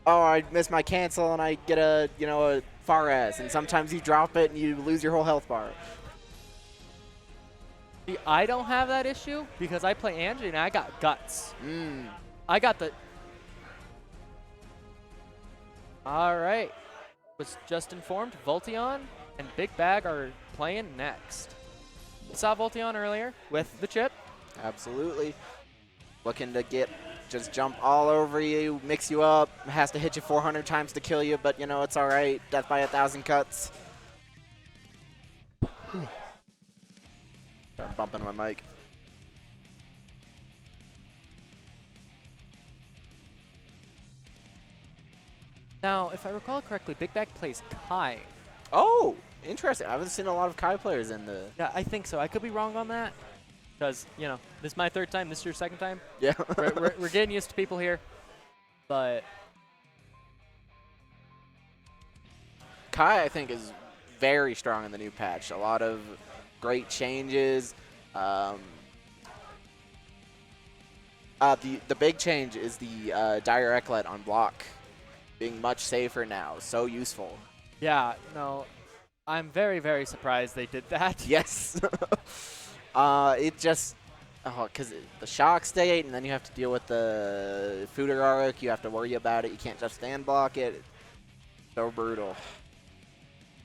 oh, I missed my cancel and I get a far S. And sometimes you drop it and you lose your whole health bar. See, I don't have that issue because I play Angie and I got guts. I got the. All right. Was just informed Voltiyon and Big Bag are playing next. Saw Voltiyon earlier with the chip. Absolutely. Looking to just jump all over you, mix you up, has to hit you 400 times to kill you, but it's all right. Death by 1,000 cuts. I'm bumping my mic. Now, if I recall correctly, Big Bag plays Kai. Oh, interesting. I haven't seen a lot of Kai players in the... Yeah, I think so. I could be wrong on that. Because, this is my third time. This is your second time. Yeah. we're getting used to people here. But... Kai, I think, is very strong in the new patch. A lot of great changes. The big change is the dire Eklet on block being much safer now. So useful. Yeah, no, I'm very, very surprised they did that. Yes. It just, because the shock state, and then you have to deal with the Fuderark. You have to worry about it. You can't just stand block it. So brutal.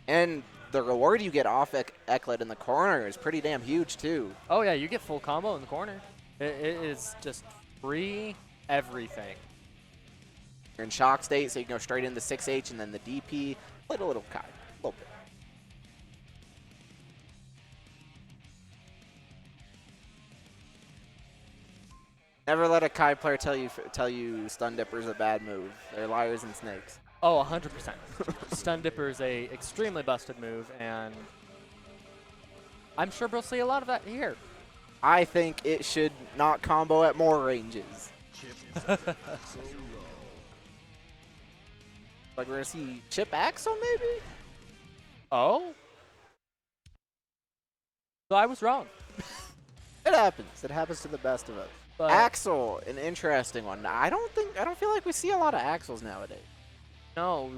And the reward you get off Eklet in the corner is pretty damn huge, too. Oh, yeah, you get full combo in the corner. It is just free everything. You're in shock state, so you can go straight into 6H and then the DP. Little Kai. A little bit. Never let a Kai player tell you Stun Dipper is a bad move. They're liars and snakes. Oh, 100%. Stun Dipper is a extremely busted move, and I'm sure we'll see a lot of that here. I think it should not combo at more ranges. Like we're gonna see Chip Axel maybe? Oh? So I was wrong. It happens. It happens to the best of us. But Axel, an interesting one. I don't feel like we see a lot of Axels nowadays. no,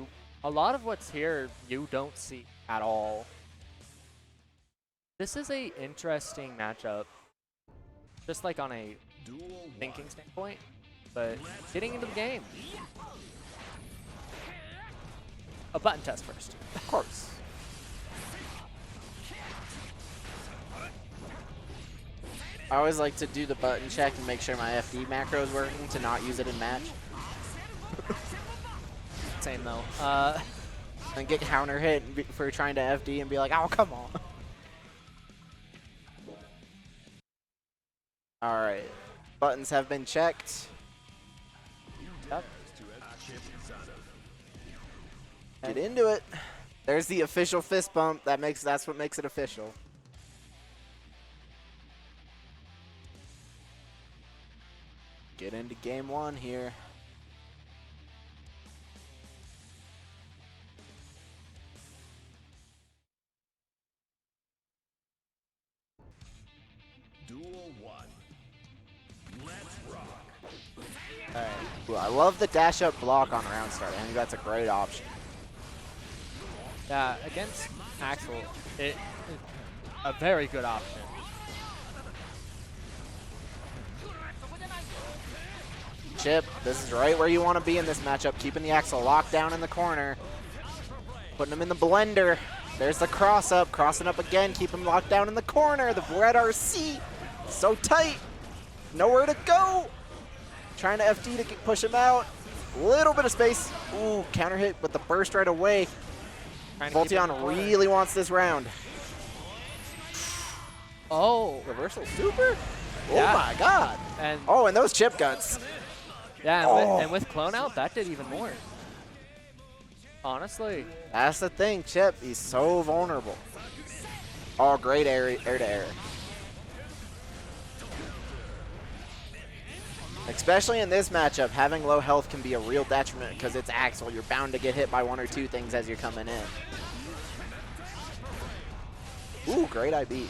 a lot of what's here you don't see at all. This is a interesting matchup, just like on a thinking standpoint, but getting into the game. A button test first. Of course. I always like to do the button check and make sure my FD macro is working to not use it in match. Same though. And get counter hit for trying to FD and be like, oh, come on. All right. Buttons have been checked. Yep. Get into it. There's the official fist bump. That's what makes it official. Get into game one here. Duel 1. Let's rock. All right. Well, I love the dash up block on round start. I think that's a great option. Yeah, against Axel, it a very good option. Chip, this is right where you want to be in this matchup. Keeping the Axel locked down in the corner. Putting him in the blender. There's the cross up, crossing up again, keep him locked down in the corner. The red RC, so tight, nowhere to go. Trying to FD to push him out. Little bit of space. Ooh, counter hit with the burst right away. Voltiyon really wants this round. Oh. Reversal super? Yeah. Oh my god. And oh, and those chip guns. yeah, Oh. and with clone out, that did even more. Honestly. That's the thing, Chip. He's so vulnerable. Oh, great air to air. Especially in this matchup, having low health can be a real detriment because it's Axel. You're bound to get hit by one or two things as you're coming in. Ooh, great IB.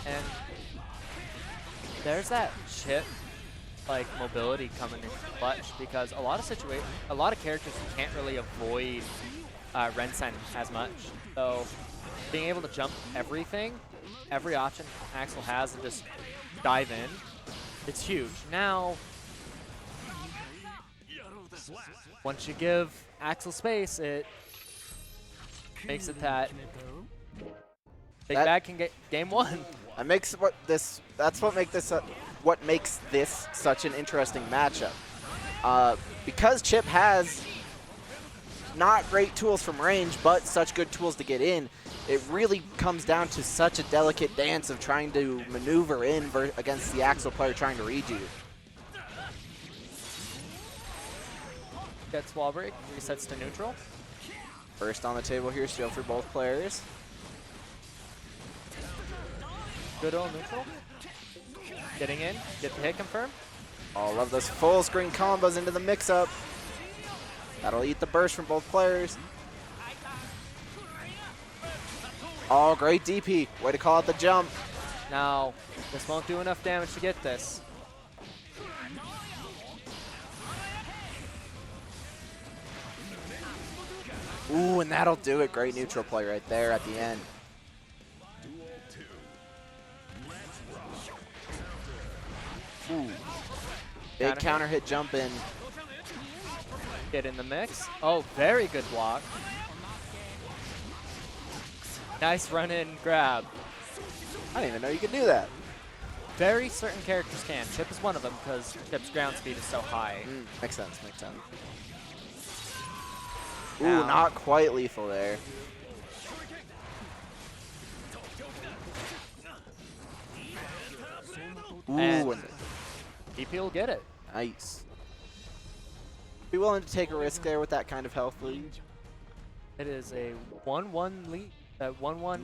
And there's that chip like mobility coming in clutch because a lot of characters can't really avoid Rensen as much. So being able to jump everything, every option Axel has, and just dive in, it's huge. Now, once you give Axel space, it makes it that Big Bag can get game one. That makes what makes this such an interesting matchup. Because Chip has not great tools from range, but such good tools to get in, it really comes down to such a delicate dance of trying to maneuver in against the Axel player trying to read you. Gets wall break, resets to neutral. First on the table here, shield for both players. Good old neutral. Getting in, get the hit confirmed. Oh, love those full screen combos into the mix-up. That'll eat the burst from both players. Oh, great DP. Way to call out the jump. Now, this won't do enough damage to get this. Ooh, and that'll do it. Great neutral play right there at the end. Ooh. Big counter hit jump in. Get in the mix. Oh, very good block. Nice run in grab. I didn't even know you could do that. Very certain characters can. Chip is one of them because Chip's ground speed is so high. Makes sense, makes sense. Ooh, Now. not quite lethal there. Ooh, And DP will get it. nice. Be willing to take a risk there with that kind of health lead. It is a 1-1 lead. 1-1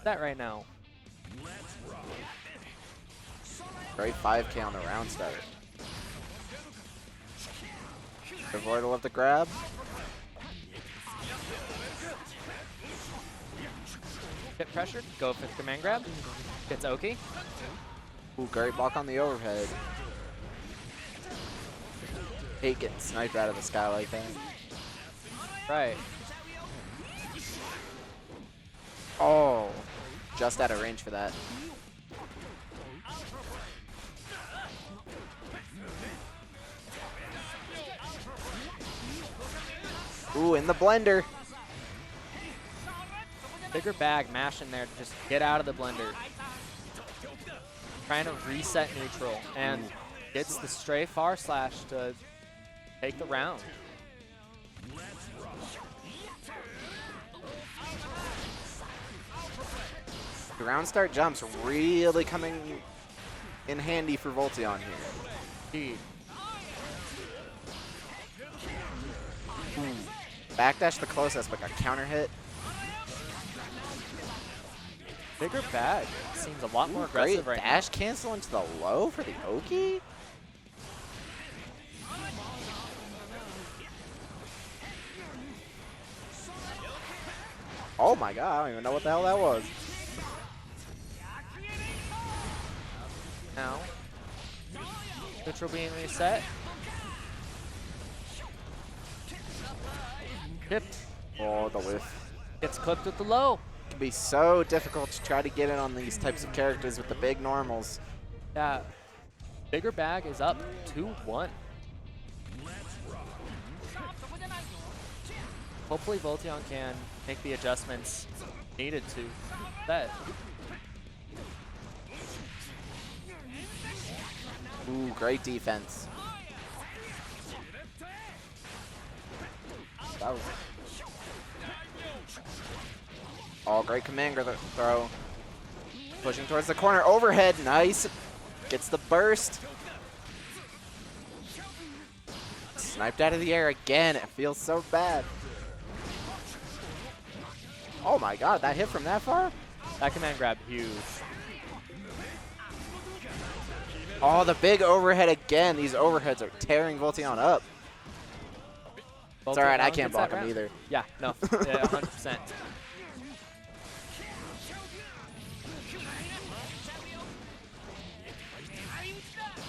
set right now. Great 5K on the round start. Avoid will have the grab. Hit pressured. Go for the command grab. Gets Oki. Ooh, great block on the overhead. Hate getting sniped out of the sky like that. Right. Oh, just out of range for that. Ooh, in the blender. Bigger bag mash in there to just get out of the blender. Trying to reset neutral and gets the stray far slash to take the round. The round start jumps really coming in handy for Voltiyon here. Indeed. Backdash the closest, but got counter hit. Bigger bag seems a lot more Ooh, great aggressive right dash cancel into the low for the Oki. Oh my god, I don't even know what the hell that was. now. Neutral being reset. Tipped. Oh, the whiff. Gets clipped with the low. It can be so difficult to try to get in on these types of characters with the big normals. Yeah. Bigger bag is up 2-1. hopefully Voltiyon can make the adjustments needed to set. Ooh, great defense. That was... Oh, great command throw. Pushing towards the corner, overhead, nice. Gets the burst. Sniped out of the air again, it feels so bad. Oh my god, that hit from that far? That command grab, huge. Oh, the big overhead again. These overheads are tearing Voltiyon up. It's alright, I can't block him either. Yeah, no, yeah, 100%.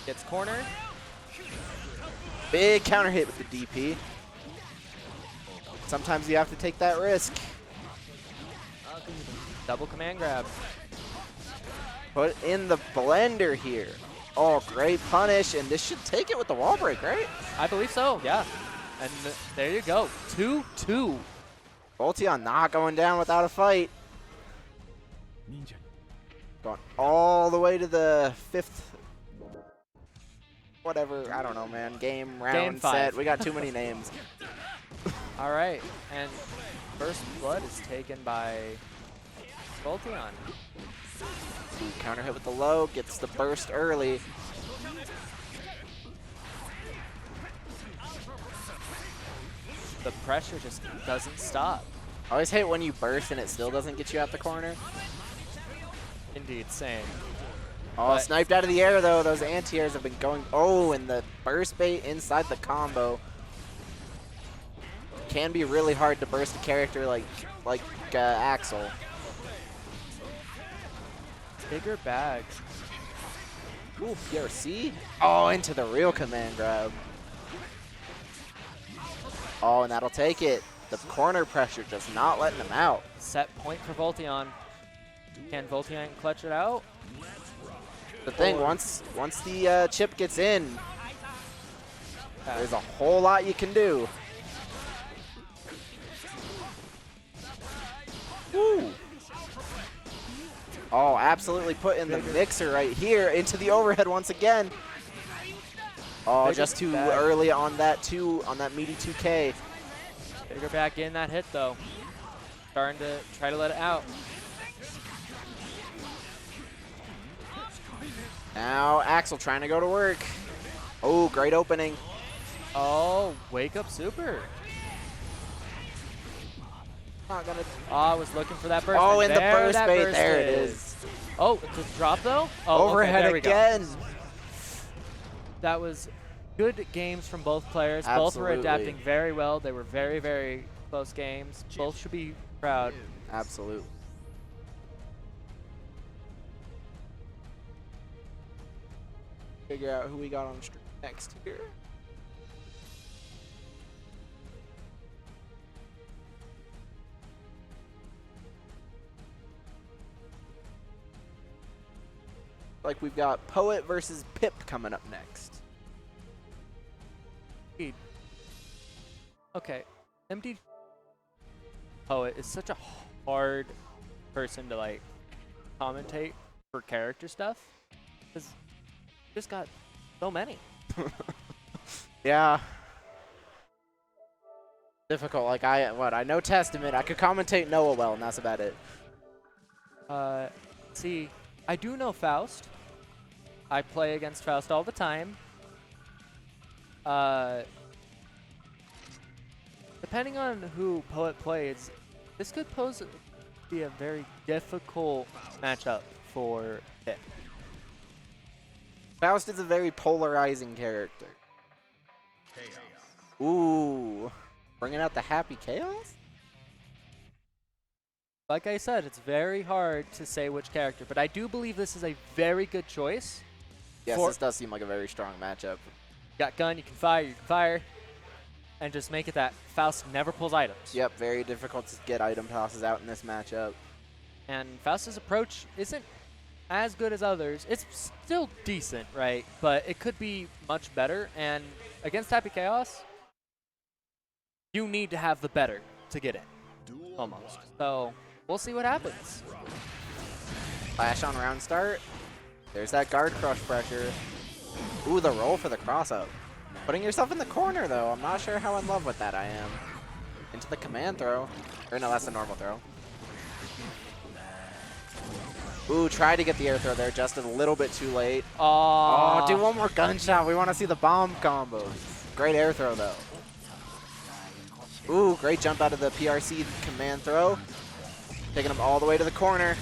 Gets cornered. Big counter hit with the DP. Sometimes you have to take that risk. Double command grab. Put in the blender here. Oh, great punish, and this should take it with the wall break, right? I believe so, yeah. And there you go, 2-2. Voltiyon not going down without a fight. Going all the way to the 5th, whatever, I don't know, man. Game, round, Game 5. set. We got too many names. All right, and first blood is taken by Voltiyon. Ooh, counter hit with the low, gets the burst early. The pressure just doesn't stop. I always hate when you burst and it still doesn't get you out the corner. Indeed, same. Oh, But sniped out of the air though. Those anti-airs have been going. Oh, and the burst bait inside the combo. Can be really hard to burst a character like Axel. Bigger bag. Ooh, PRC. Oh, into the real command grab. Oh, and that'll take it. The corner pressure just not letting him out. Set point for Voltiyon. Can Voltiyon clutch it out? The thing, once the chip gets in, there's a whole lot you can do. Woo. Oh, absolutely put in the mixer right here into the overhead once again. Oh, just too early on that meaty 2K. Bigger back in that hit though. Starting to try to let it out. Now Axel trying to go to work. Oh, great opening. Oh, wake up super. Not gonna. Oh, I was looking for that burst. Oh, and in the there burst that bait, burst there it is. Oh, it's a drop though? Oh, Overhead okay, there we go. again. That was good games from both players. Both were Absolutely. adapting very well. They were very, very close games. Both should be proud. Absolutely. Figure out who we got on stream next here. Like we've got Poet versus Pip coming up next. Okay, MDPPoet is such a hard person to like commentate for character stuff because just got so many. Yeah. Difficult. Like I know Testament. I could commentate Noah well, and that's about it. See, I do know Faust. I play against Faust all the time. Depending on who Poet plays, this could be a very difficult matchup for Pip. Faust is a very polarizing character. Ooh, bringing out the happy chaos? Like I said, it's very hard to say which character, but I do believe this is a very good choice. Yes, this does seem like a very strong matchup. You got gun, you can fire, and just make it that Faust never pulls items. Yep, very difficult to get item tosses out in this matchup. And Faust's approach isn't as good as others. It's still decent, right? But it could be much better. And against Happy Chaos, you need to have the better to get in, almost. So we'll see what happens. Flash on round start. There's that guard crush pressure. Ooh, the roll for the cross up. Putting yourself in the corner, though. I'm not sure how in love with that I am. Into the command throw. Or no, that's a normal throw. Ooh, tried to get the air throw there just a little bit too late. Oh, do one more gunshot. We want to see the bomb combos. Great air throw, though. Ooh, great jump out of the PRC command throw. Taking him all the way to the corner.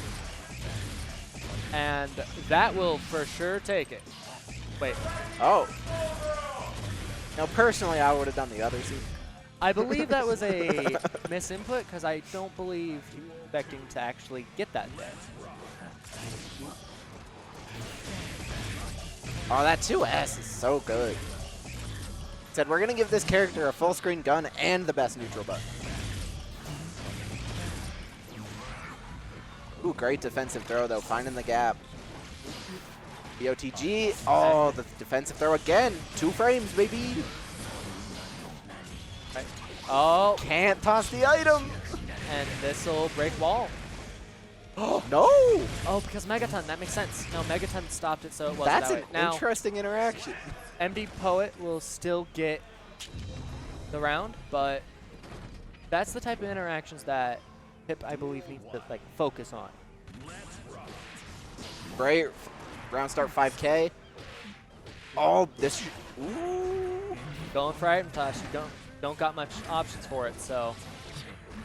And that will for sure take it. Wait. Oh. Now, personally, I would have done the other seat. I believe that was a misinput because I don't believe he was expecting to actually get that there. Oh, that 2S is so good. Said we're going to give this character a full screen gun and the best neutral button. Ooh, great defensive throw, though, finding the gap. BOTG. Oh, the defensive throw again. 2 frames, baby. Oh. Can't toss the item. And this will break wall. Oh, no. Oh, because Megaton. That makes sense. No, Megaton stopped it, so it wasn't That's that an way. Now, interesting interaction. MDPPoet will still get the round, but that's the type of interactions that Pip, I believe, needs to like focus on. Great. Round start 5K. Oh, this. Ooh. Going for item toss. You don't got much options for it, so.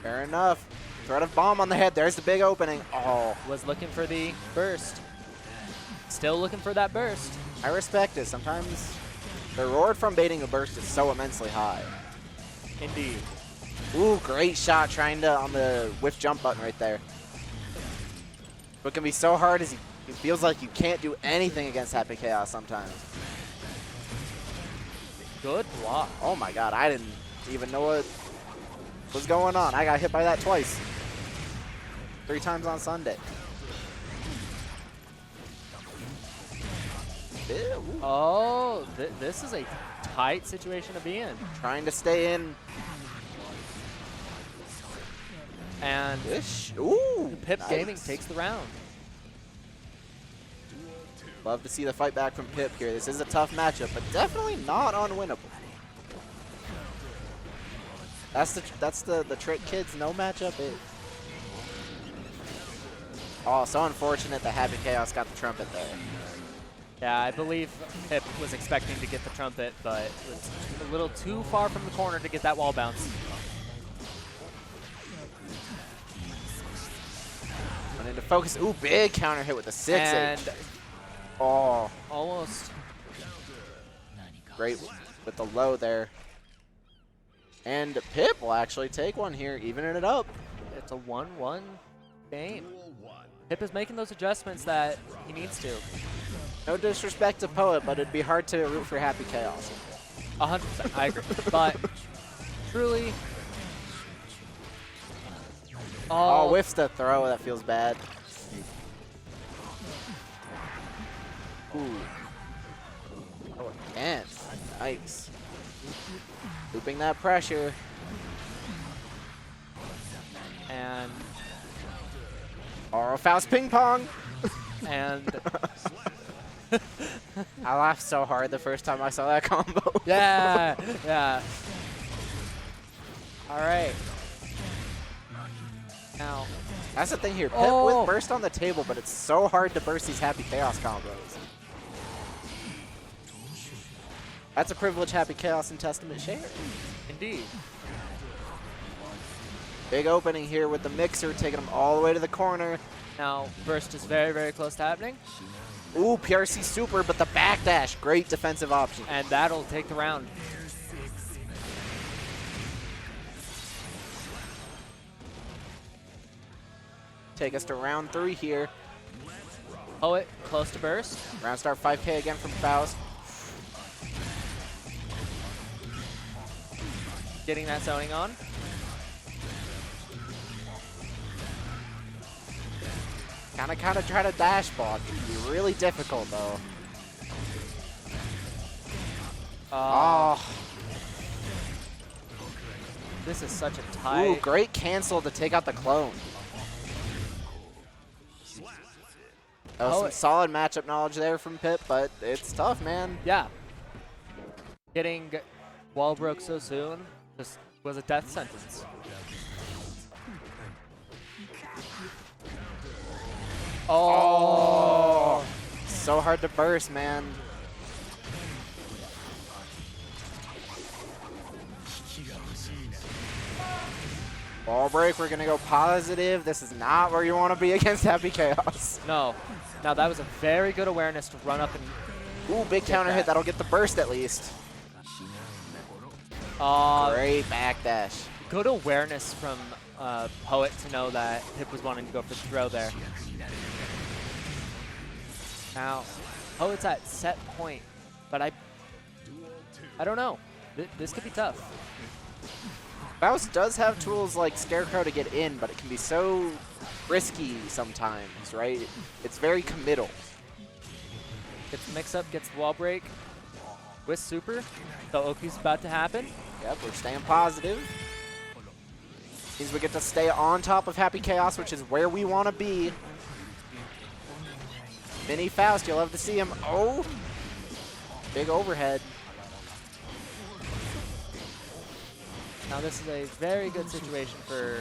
Fair enough. Threat of bomb on the head. There's the big opening. Oh. Was looking for the burst. Still looking for that burst. I respect it. Sometimes the reward from baiting a burst is so immensely high. Indeed. Ooh, great shot trying to on the whiff jump button right there. What can be so hard is it feels like you can't do anything against Happy Chaos sometimes. Good block. Oh my god, I didn't even know what was going on. I got hit by that twice. 3 times on Sunday. Ew. Oh, this is a tight situation to be in. Trying to stay in. And Ooh, Pip nice. Gaming takes the round. Love to see the fight back from Pip here. This is a tough matchup, but definitely not unwinnable. That's the trick, kids. No matchup is. Oh, so unfortunate that Happy Chaos got the trumpet there. Yeah, I believe Pip was expecting to get the trumpet, but was a little too far from the corner to get that wall bounce. Went into focus. Ooh, big counter hit with the 6H. And oh, almost. Great with the low there. And Pip will actually take one here, evening it up. It's a 1-1 game. Pip is making those adjustments that he needs to. No disrespect to Poet, but it'd be hard to root for Happy Chaos. 100%, I agree. But truly. Oh, whiffs the throw. That feels bad. Ooh. Oh, and nice. Looping that pressure. And Oh, Faust ping pong. and I laughed so hard the first time I saw that combo. yeah, yeah. All right. Now, That's the thing here. Pip Oh. with burst on the table, but it's so hard to burst these Happy Chaos combos. That's a privilege Happy Chaos and Testament share. indeed. Big opening here with the mixer, taking them all the way to the corner. Now, burst is very, very close to happening, Ooh, PRC super, but the backdash, great defensive option. and that'll take the round. Take us to round 3 here. Poet close to burst. Round start 5K again from Faust. Getting that zoning on. Kind of try to dash block. It can be really difficult though. Oh. This is such a tight. Ooh, great cancel to take out the clone. That was some solid matchup knowledge there from Pip, but it's tough, man. Yeah. Getting wall broke so soon just was a death sentence. Oh. So hard to burst, man. Ball break, we're gonna go positive. This is not where you want to be against Happy Chaos. No. Now that was a very good awareness to run up and Ooh, big counter hit. That'll get the burst at least. Great backdash. Good awareness from Poet to know that Pip was wanting to go for the throw there. Now, Poet's at set point, but I don't know. This could be tough. Faust does have tools like Scarecrow to get in, but it can be so risky sometimes, right? It's very committal. Gets the mix-up, gets the wall break with super. So Oki's about to happen. Yep, we're staying positive. Means we get to stay on top of Happy Chaos, which is where we want to be. Mini Faust, you'll love to see him. Oh! Big overhead. Now this is a very good situation for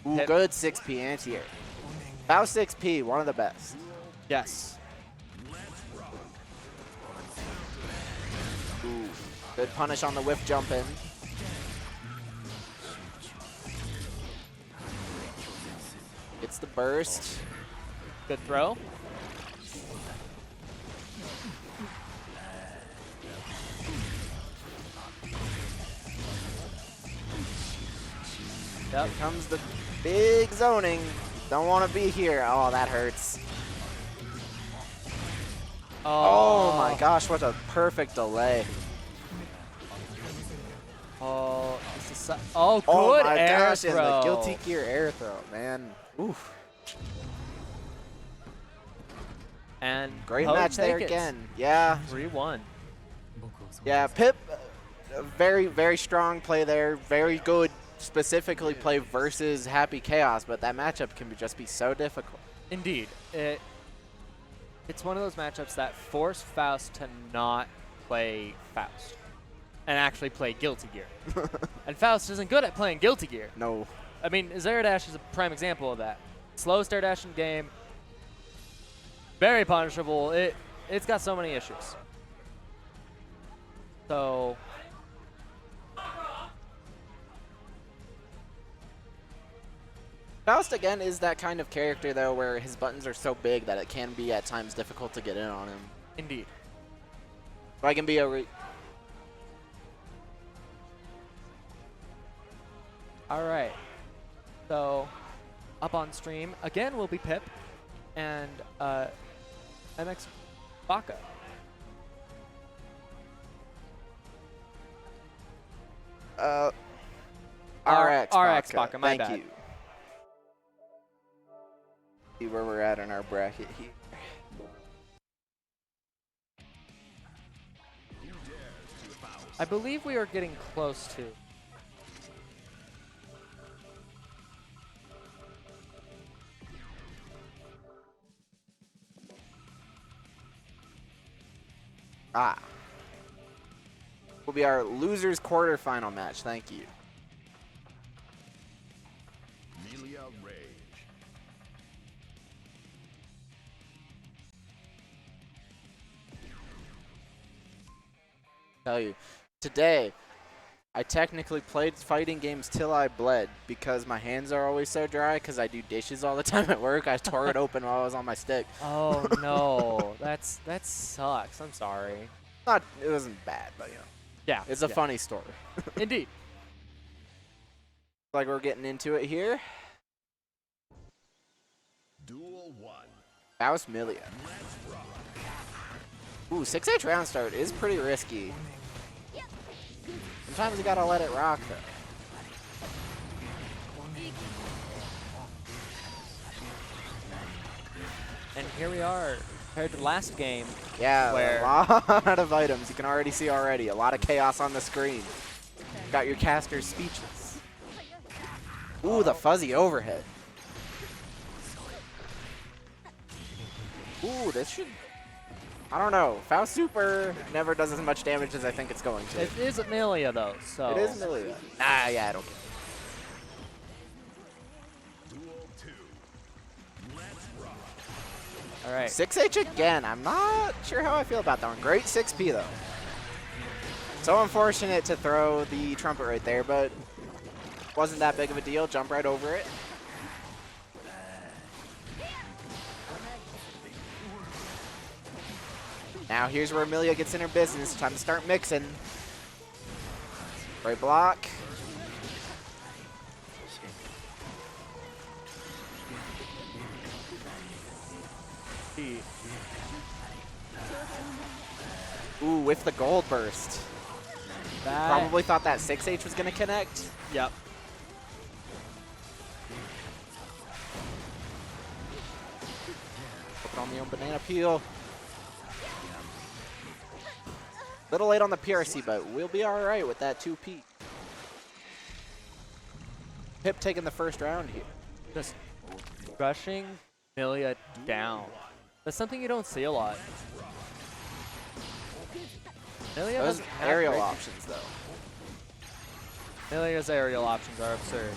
Ooh, Pip. good 6P anti-air. Faust 6P, one of the best. Yes. Ooh, good punish on the whiff jump in. Gets the burst. Good throw. Yep. Here comes the big zoning. Don't want to be here. Oh, that hurts. Oh my gosh, what a perfect delay. Oh, this is good Oh my air gosh, throw. and the Guilty Gear air throw, man. Oof. And Great Poet match there take it. again. Yeah. 3-1. Yeah, Pip, very, very strong play there. Very good, specifically play versus Happy Chaos, but that matchup can just be so difficult. Indeed. It's one of those matchups that force Faust to not play Faust and actually play Guilty Gear. And Faust isn't good at playing Guilty Gear. No. I mean, Zeradash is a prime example of that. Slowest air dash in game. Very punishable. It's got so many issues. So Faust, again, is that kind of character, though, where his buttons are so big that it can be, at times, difficult to get in on him. indeed. But I can be All right. So up on stream again will be Pip and RXBaka. RXBaka, my thank bad. you. See where we're at in our bracket here. I believe we are getting close to. Will be our losers quarterfinal match. Thank you. Rage. Tell you, today I technically played fighting games till I bled because my hands are always so dry because I do dishes all the time at work. I tore it open while I was on my stick. Oh no, that sucks. I'm sorry. It wasn't bad, but you know. Yeah, It's a funny story. Indeed. Like we're getting into it here. Duel 1. Faust Millia. Ooh, 6H round start is pretty risky. Sometimes you gotta let it rock though. And here we are, compared to last game. Yeah, Where- a lot of items. You can already see already. A lot of chaos on the screen. Got your casters speechless. Ooh, the fuzzy overhead. Ooh, this should... I don't know. Faust Super never does as much damage as I think it's going to. It is Amelia though, so. It is Amelia. Ah, yeah, I don't care. All right. 6H again. I'm not sure how I feel about that one. Great 6P though. So unfortunate to throw the trumpet right there, but wasn't that big of a deal. Jump right over it. Now here's where Amelia gets in her business. Time to start mixing. Great block. Ooh, with the gold burst. Probably thought that 6H was going to connect. Yep. Put on the own banana peel. Little late on the PRC, but we'll be all right with that 2P. Pip taking the first round here. Just rushing Amelia down. That's something you don't see a lot. Amelia Those doesn't have aerial great- options, though. Amelia's aerial options are absurd.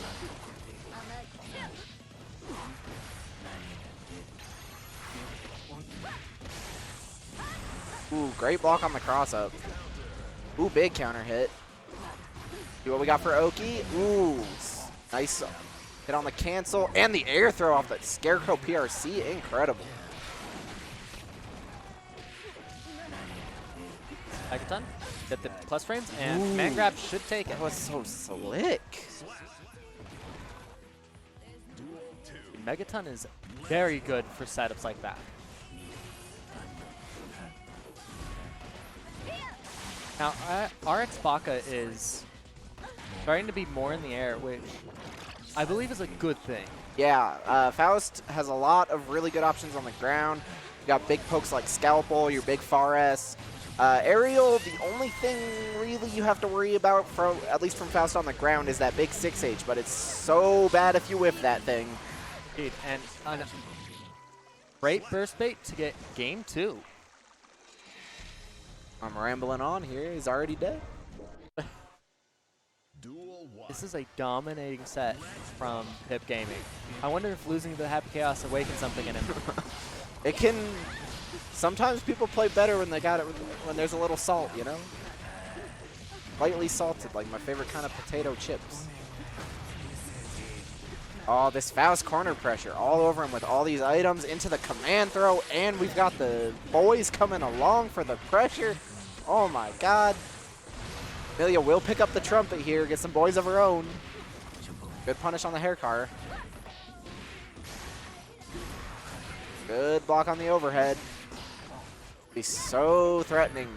Ooh, great block on the cross-up. Ooh, big counter hit. See what we got for Oki. Ooh, nice hit on the cancel. And the air throw off that Scarecrow PRC. Incredible. Megaton, get the plus frames, and man grab should take it. That was so slick. Megaton is very good for setups like that. Now, RXBaka is starting to be more in the air, which I believe is a good thing. Yeah, Faust has a lot of really good options on the ground. You got big pokes like Scalpel, your big Fares. Aerial, the only thing really you have to worry about, from at least from Faust on the ground, is that big 6H, but it's so bad if you whiff that thing. Indeed, and great burst bait to get game 2. I'm rambling on here. He's already dead. This is a dominating set from Pip Gaming. I wonder if losing the Happy Chaos awakens something in him. It can... Sometimes people play better when they got it, when there's a little salt, you know? Lightly salted, like my favorite kind of potato chips. Oh, this Faust corner pressure all over him with all these items into the command throw, and we've got the boys coming along for the pressure. Oh my god. Amelia will pick up the trumpet here, get some boys of her own. Good punish on the hair car. Good block on the overhead. Be so threatening.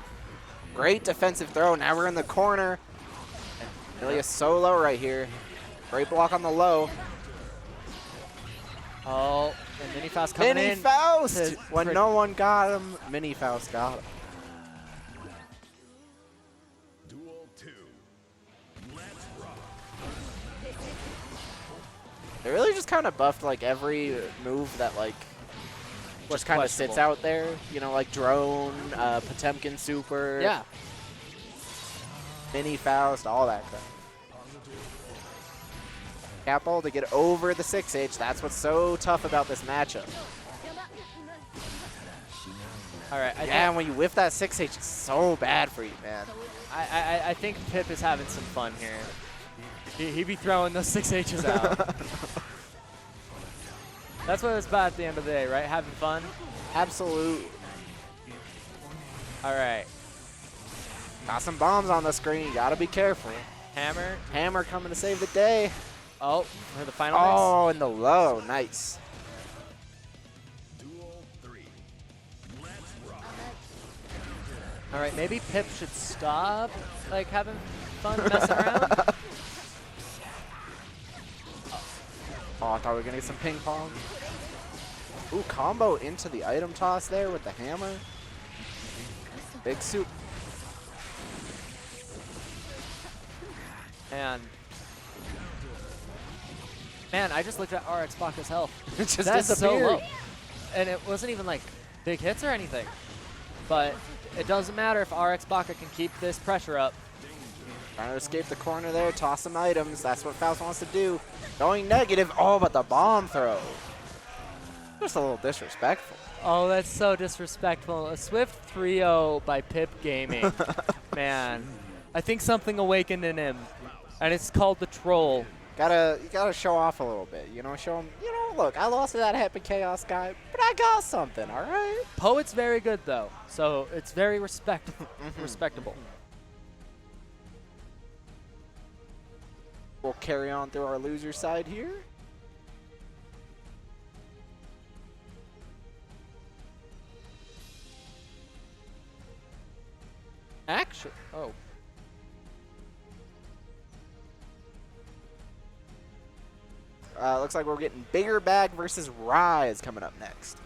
Great defensive throw. Now we're in the corner. Amelia so low right here. Great block on the low. Oh, and Mini Faust coming in. Mini Faust! to When pr- no one got him, Mini Faust got him. They really just kind of buffed like every move that like just kind of sits questionable. out there. You know, like Drone, Potemkin Super, Yeah. Mini Faust, all that crap. Capel to get over the 6H. That's what's so tough about this matchup. All right. Yeah, and when you whiff that 6H, it's so bad for you, man. I think Pip is having some fun here. He be throwing those 6Hs out. That's what it's about at the end of the day, right? Having fun. Absolute. All right. Got some bombs on the screen. You gotta be careful. Hammer. Hammer coming to save the day. Oh, for the final mix. Oh, in the low. Nice. All right, maybe Pip should stop, like, having fun messing around. Oh, I thought we were gonna get some ping pong. Ooh, combo into the item toss there with the hammer. Big soup. And man, I just looked at RXBaka's health. It just That's so disappeared. low. And it wasn't even like big hits or anything. But it doesn't matter if RXBaka can keep this pressure up. Trying to escape the corner there, toss some items. That's what Faust wants to do. Going negative. Oh, but the bomb throw. Just a little disrespectful. Oh, that's so disrespectful. A swift 3-0 by Pip Gaming. Man, I think something awakened in him, and it's called the troll. You gotta show off a little bit. You know, show him. You know, look, I lost to that Happy Chaos guy, but I got something. All right. Poet's very good though, so it's very respectable. We'll carry on through our loser side here. Actually, oh. Looks like we're getting Bigger Bag versus Rize coming up next.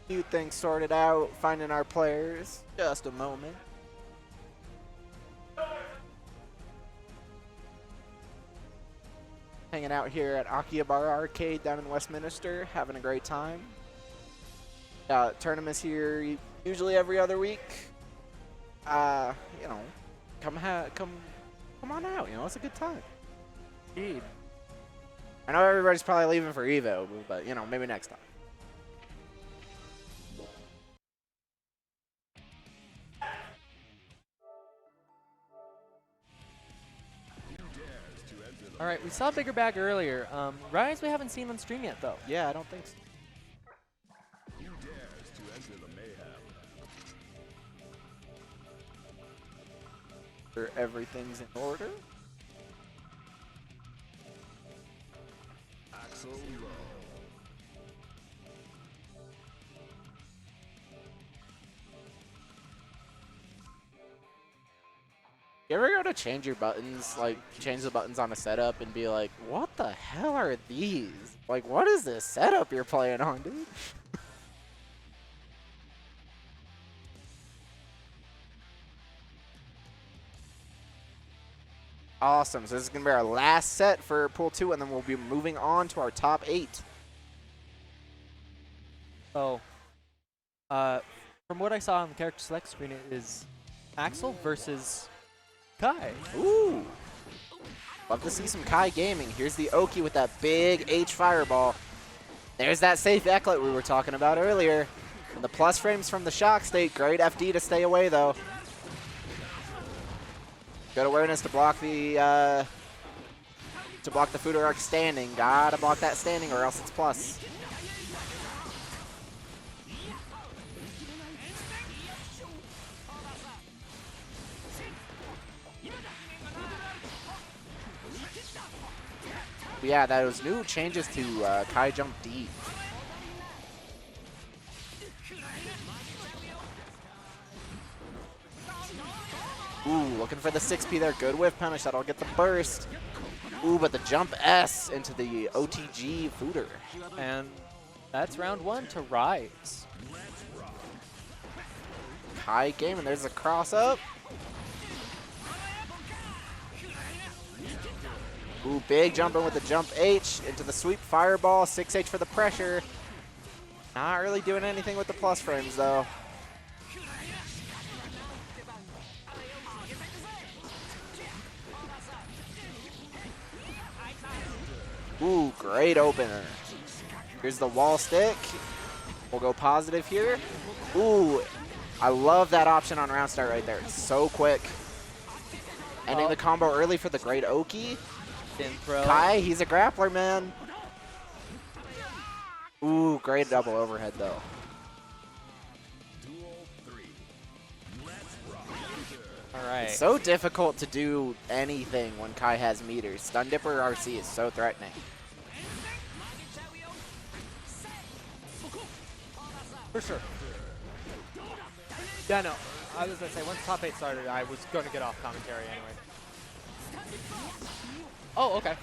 Few things sorted out, finding our players. Just a moment. Hanging out here at Akihabara Arcade down in Westminster, having a great time. Tournaments here usually every other week. You know, come on out. You know, it's a good time. Indeed. I know everybody's probably leaving for Evo, but you know, maybe next time. All right, we saw Bigger Bag earlier. Rize we haven't seen on stream yet though. Yeah, I don't think so. Sure everything's in order. You ever go to change your buttons, like change the buttons on a setup and be like, what the hell are these? Like, what is this setup you're playing on, dude? Awesome. So this is going to be our last set for Pool 2, and then we'll be moving on to our top 8. So, from what I saw on the character select screen, it is Axel versus Kai. Ooh. Love to see some Kai Gaming. Here's the Oki with that big H fireball. There's that safe Ecklet we were talking about earlier. And the plus frames from the shock state. Great FD to stay away, though. Good awareness to block the Fudo Arc standing. Gotta block that standing or else it's plus. Yeah, those new changes to Kai Jump D. Ooh, looking for the 6P there. Good whiff punish. That'll get the burst. Ooh, but the jump S into the OTG Fooder. And that's round 1 to Rize. Kai game, and there's a cross up. Ooh, big jumping with the jump H into the sweep fireball. 6H for the pressure. Not really doing anything with the plus frames, though. Ooh, great opener. Here's the wall stick. We'll go positive here. Ooh, I love that option on round start right there. It's so quick. Ending the combo early for the great Oki. Kai, he's a grappler, man. Ooh, great double overhead, though. All right. It's so difficult to do anything when Kai has meters. Stun Dipper RC is so threatening. For sure. Yeah, no. I was going to say, once top 8 started, I was going to get off commentary anyway. Oh, okay.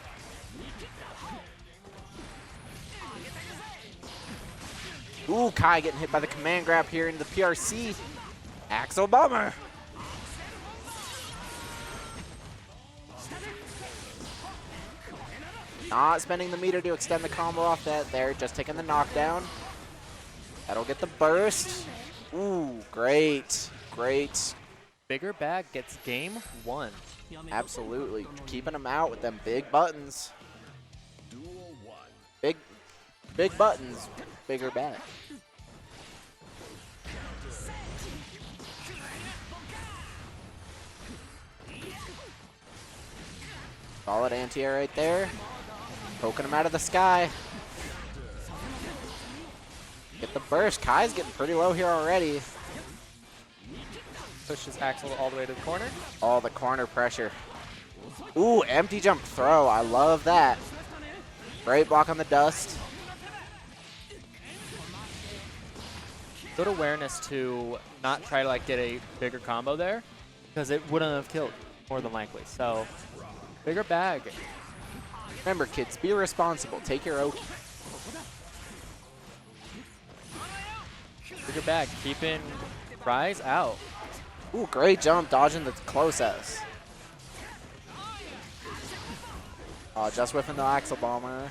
Ooh, Kai getting hit by the command grab here into the PRC. Axel Bomber. Not spending the meter to extend the combo off that there, just taking the knockdown. That'll get the burst. Ooh, great, great. Bigger Bag gets game 1. Absolutely. Keeping them out with them big buttons. Big buttons, bigger bag. Solid anti-air right there. Poking him out of the sky. Get the burst. Kai's getting pretty low here already. Pushes Axel all the way to the corner. All the corner pressure. Ooh, empty jump throw. I love that. Great block on the dust. Good awareness to not try to like get a bigger combo there, because it wouldn't have killed more than likely. So, Bigger Bag. Remember, kids, be responsible. Take your Oki. Bigger Bag keeping Rize out. Ooh, great jump, dodging the close S. Oh, just whiffing the Axel Bomber.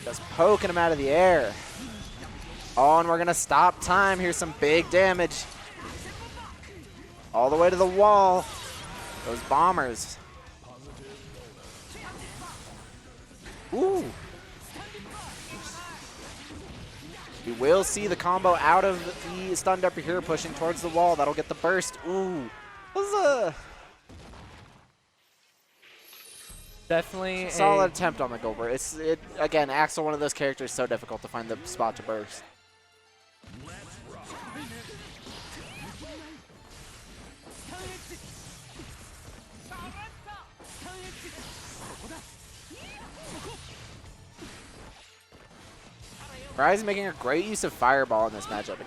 Just poking him out of the air. Oh, and we're going to stop time. Here's some big damage. All the way to the wall. Those bombers. Ooh. We will see the combo out of the stunned upper here, pushing towards the wall. That'll get the burst. Ooh. Definitely Solid attempt on the go burst. Again, Axel, one of those characters, so difficult to find the spot to burst. Rize making a great use of Fireball in this matchup. It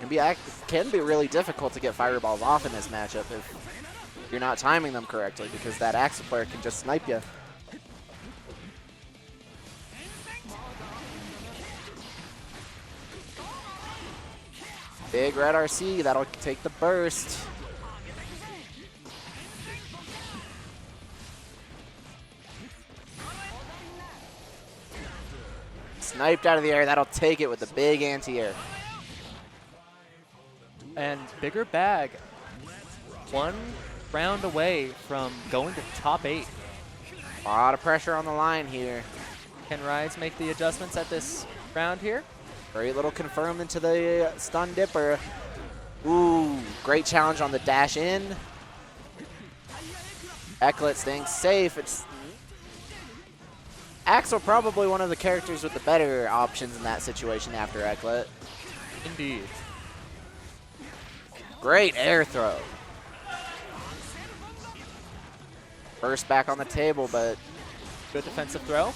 can be really difficult to get Fireballs off in this matchup if you're not timing them correctly, because that Axel player can just snipe you. Big red RC, that'll take the burst. Sniped out of the air, that'll take it with the big anti-air. And Bigger Bag, 1 round away from going to top 8. A lot of pressure on the line here. Can Rize make the adjustments at this round here? Great little confirm into the stun dipper. Ooh, great challenge on the dash in. Eklet staying safe. It's Axel, probably one of the characters with the better options in that situation after Eklet. Indeed. Great air throw. Burst back on the table, but Good defensive throw.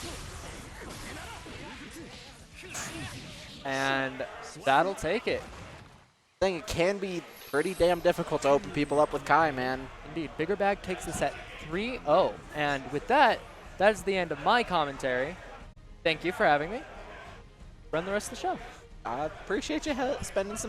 And that'll take it. I think it can be pretty damn difficult to open people up with Kai, man. Indeed. Bigger Bag takes this at 3-0. And with that, that is the end of my commentary. Thank you for having me. Run the rest of the show. I appreciate you spending some